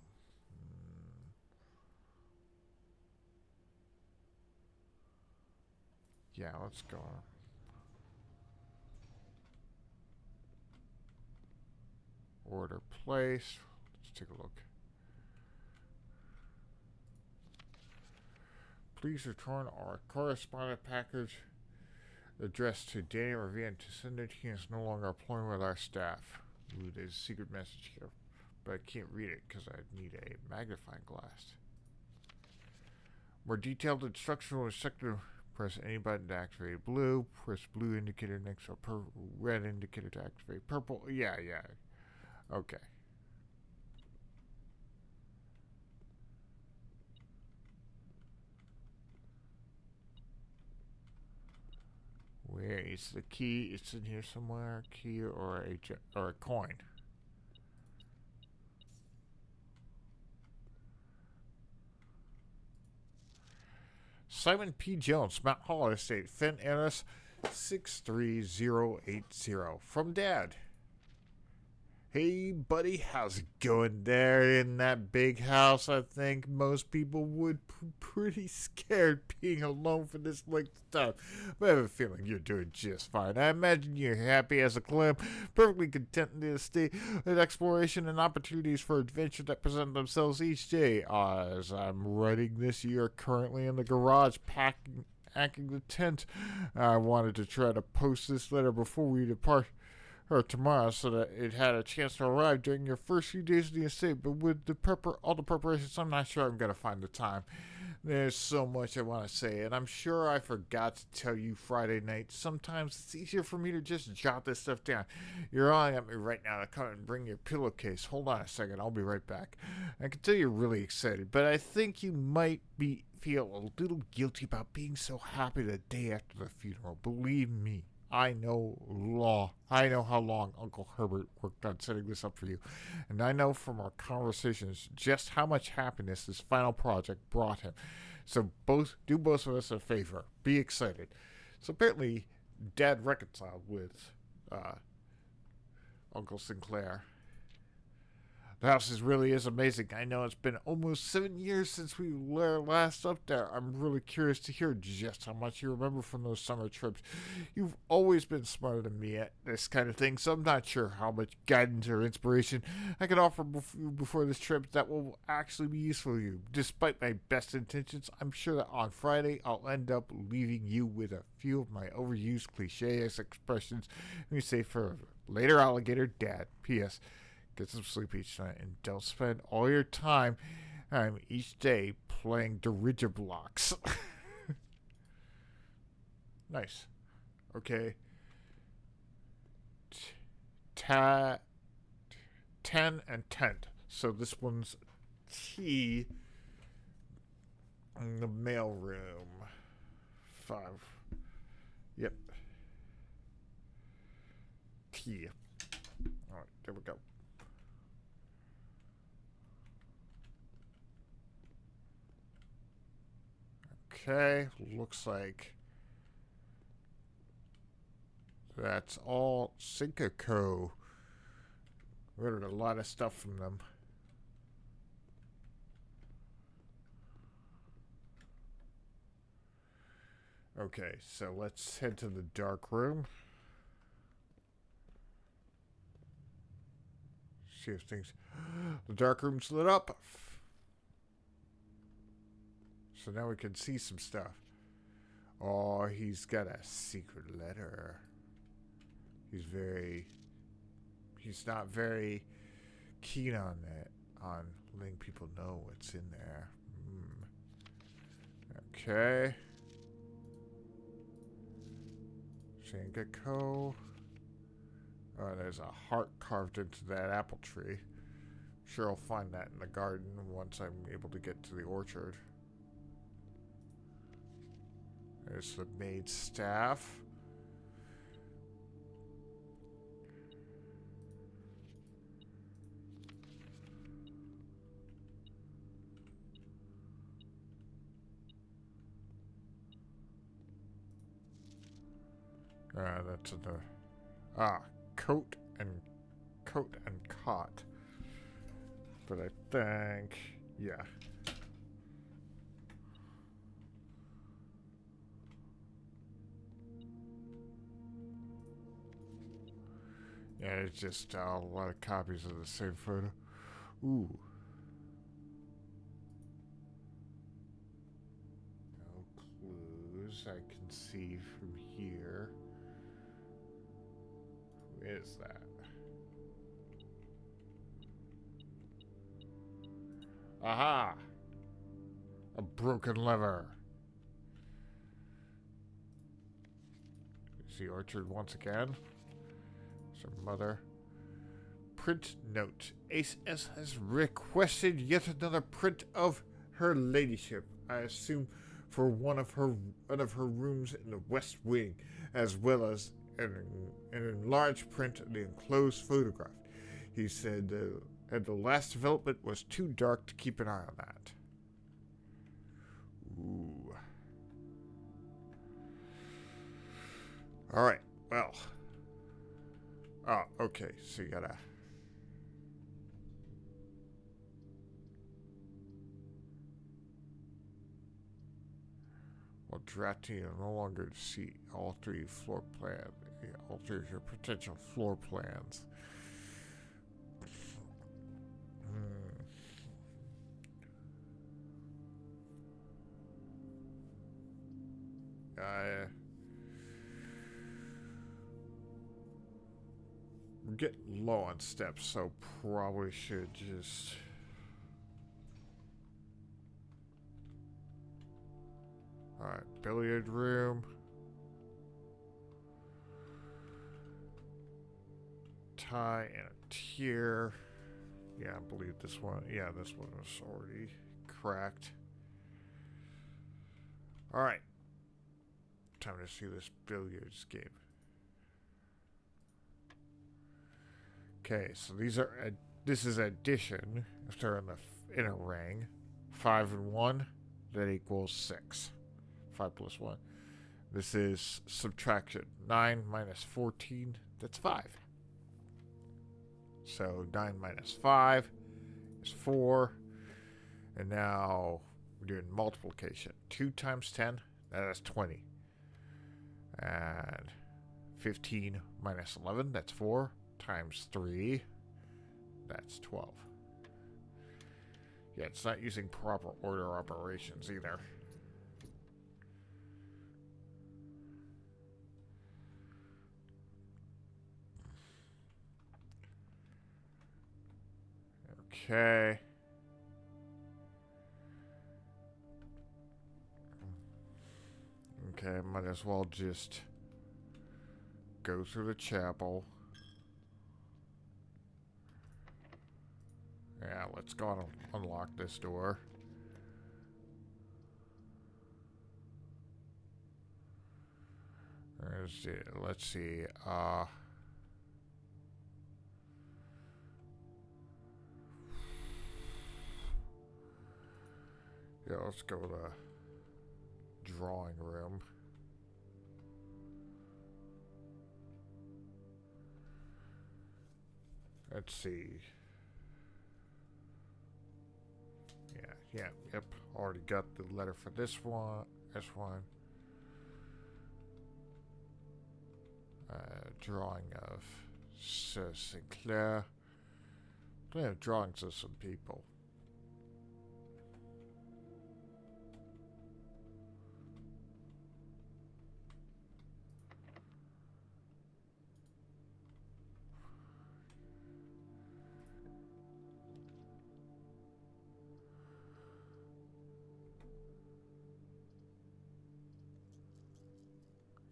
Yeah, let's go. Order place. Let's take a look. Please return our correspondent package addressed to Daniel Ravine to send it. He is no longer employed with our staff. Ooh, there's a secret message here, but I can't read it because I need a magnifying glass. More detailed instruction will sector. Press any button to activate blue. Press blue indicator next to red indicator to activate purple. Yeah. Okay. Where is the key? It's in here somewhere. Key or a coin. Simon P. Jones, Mount Holly Estate, Fenn Ennis, 63080. From Dad. Hey, buddy, how's it going there in that big house? I think most people would be pretty scared being alone for this length of time. But I have a feeling you're doing just fine. I imagine you're happy as a clam, perfectly content in the state of exploration and opportunities for adventure that present themselves each day. As I'm writing this, you're currently in the garage packing the tent. I wanted to try to post this letter before we depart tomorrow so that it had a chance to arrive during your first few days in the estate, but with all the preparations, I'm not sure I'm going to find the time. There's so much I want to say, and I'm sure I forgot to tell you Friday night. Sometimes it's easier for me to just jot this stuff down. You're yelling at me right now to come and bring your pillowcase. Hold on a second, I'll be right back. I can tell you're really excited, but I think you might feel a little guilty about being so happy the day after the funeral. Believe me, I know how long Uncle Herbert worked on setting this up for you, and I know from our conversations just how much happiness this final project brought him. So both of us a favor. Be excited. So apparently, Dad reconciled with uh, Uncle Sinclair. The house really is amazing. I know it's been almost 7 years since we were last up there. I'm really curious to hear just how much you remember from those summer trips. You've always been smarter than me at this kind of thing, so I'm not sure how much guidance or inspiration I can offer before this trip that will actually be useful to you. Despite my best intentions, I'm sure that on Friday I'll end up leaving you with a few of my overused cliches expressions. Let me say for later, alligator, Dad. P.S. Get some sleep each night and don't spend all your time each day playing dirigiblocks. Nice. Okay. 10 and 10. So this one's T in the mailroom. 5. Yep. T. Alright, there we go. Okay, looks like that's all Syncaco. Ordered a lot of stuff from them. Okay, so let's head to the dark room. See if things... The dark room's lit up. So now we can see some stuff. Oh, he's got a secret letter. He's not very keen on it, on letting people know what's in there. Okay. Syncaco. Oh, there's a heart carved into that apple tree. Sure, I'll find that in the garden once I'm able to get to the orchard. There's the maid's staff. That's the coat and cot. But I think, yeah. Yeah, it's just a lot of copies of the same photo. Ooh. No clues I can see from here. Who is that? Aha! A broken lever. Is the orchard once again? Her mother. Print note. Ace S has requested yet another print of her ladyship. I assume for one of her rooms in the west wing, as well as an enlarged print of the enclosed photograph. He said that the last development was too dark to keep an eye on that. Ooh. All right. Well. Oh, okay, so you gotta... Well, Dratty no longer see alter your floor plan. Alter your potential floor plans. We're getting low on steps, so probably should just... Alright, billiard room. Tie and a tier. Yeah, I believe this one. Yeah, this one was already cracked. Alright. Time to see this billiards game. Okay, so these are this is addition. If they're in the inner ring, 5 and 1, that equals 6. 5 plus 1. This is subtraction. 9 minus 14, that's 5. So 9 minus 5 is 4. And now we're doing multiplication. 2 times 10, that is 20. And 15 minus 11, that's 4. Times 3, that's 12. Yeah, it's not using proper order operations either. Okay. Okay, might as well just go through the chapel. Yeah, let's go and unlock this door. Let's see. Yeah, let's go to the drawing room. Let's see. Yep. Already got the letter for this one. Drawing of Sir Sinclair. They have drawings of some people.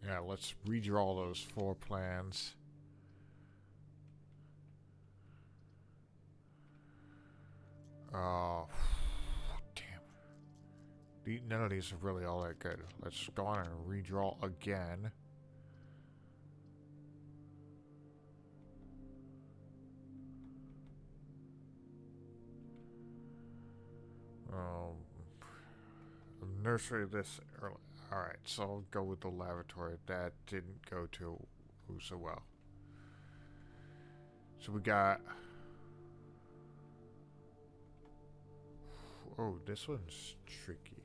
Yeah, let's redraw those 4 plans. Oh, damn. None of these are really all that good. Let's go on and redraw again. Nursery this early. Alright, so I'll go with the lavatory. That didn't go too so well. So we got... Oh, this one's tricky.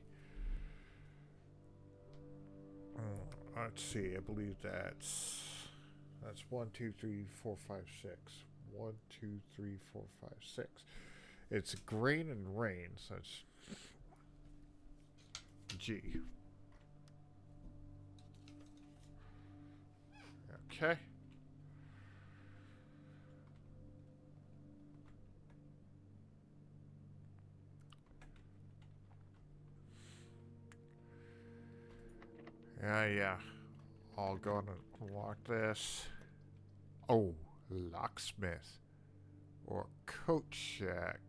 Let's see, I believe that's 1, 2, 3, 4, 5, 6. 1, 2, 3, 4, 5, 6. It's grain and rain, so it's G. Okay. Yeah. I'll go and unlock this. Oh, locksmith. Or coat check.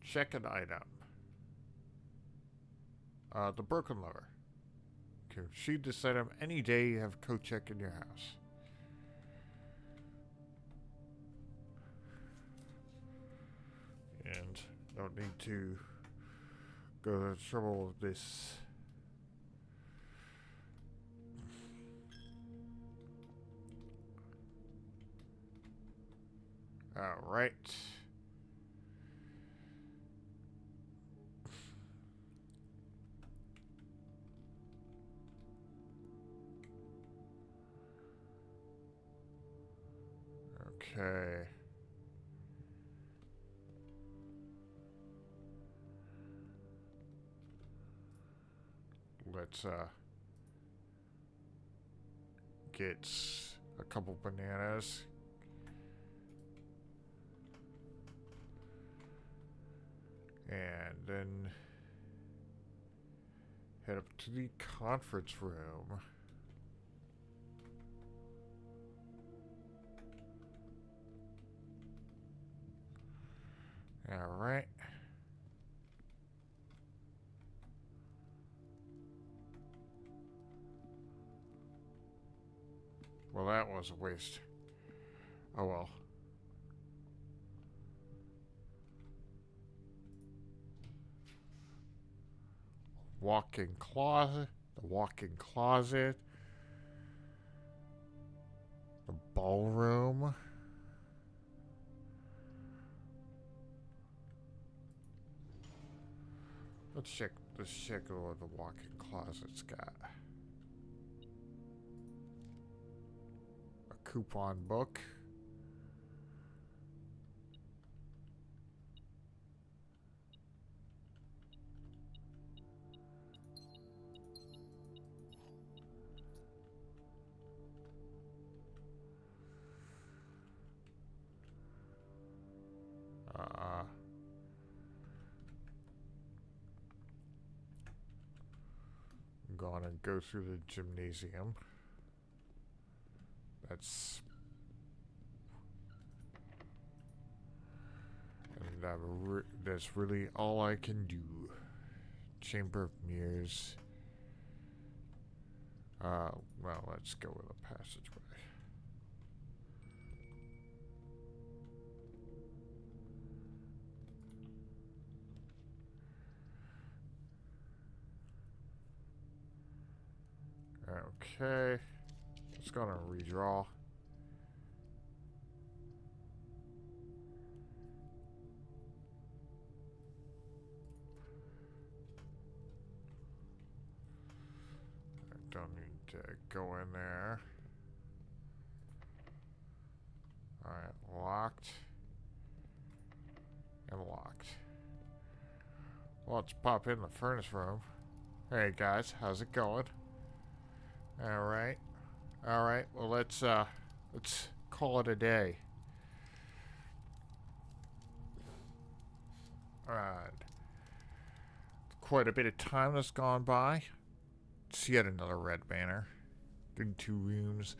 Check an item. The broken lever. Can receive this item any day you have coat check in your house. And don't need to go to the trouble of this. Alright. Okay. Let's get a couple bananas. And then head up to the conference room. Alright. Well, that was a waste. Oh well. Walk-in closet. The walk-in closet. The ballroom. Let's check what the walk-in closet's got. A coupon book. I'm gonna go through the gymnasium. That's that's really all I can do. Chamber of Mirrors. Well, let's go with a passageway. Okay. Let's go on redraw. I don't need to go in there. Alright, locked. And locked. Well, let's pop in the furnace room. Hey guys, how's it going? Alright. Alright, well let's call it a day. Alright. Quite a bit of time has gone by. It's yet another red banner. 32 rooms.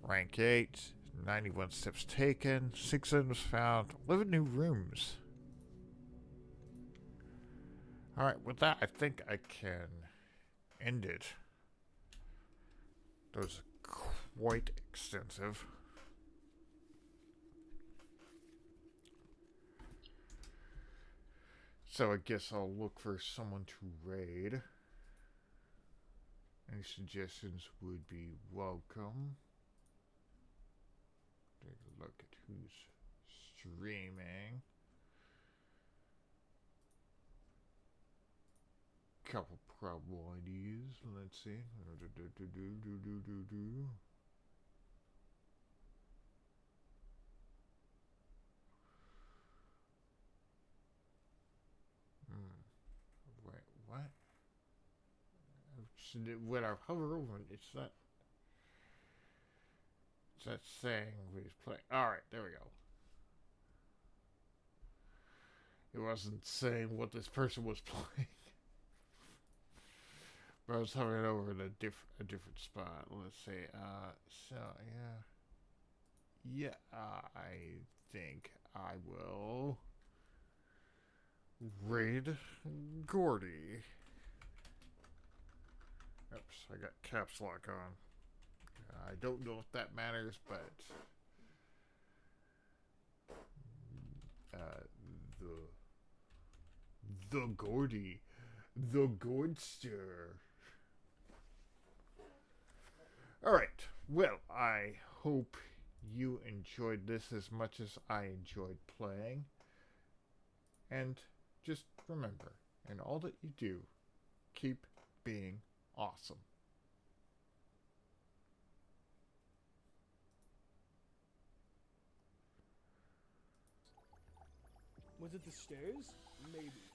Rank 8. 91 steps taken. 6 items found. 11 new rooms. Alright, with that, I think I can end it. That was quite extensive. So I guess I'll look for someone to raid. Any suggestions would be welcome. Take a look at who's streaming. Couple probable ideas. Let's see. Wait, what? When I hover over it, it's not saying what he's playing. Alright, there we go. It wasn't saying what this person was playing. But I was hovering over at a different spot. Let's see. So yeah, I think I will raid Gordy. Oops, I got caps lock on. I don't know if that matters, but the Gordy, the Gordster. Alright, well, I hope you enjoyed this as much as I enjoyed playing. And just remember, in all that you do, keep being awesome. Was it the stairs? Maybe.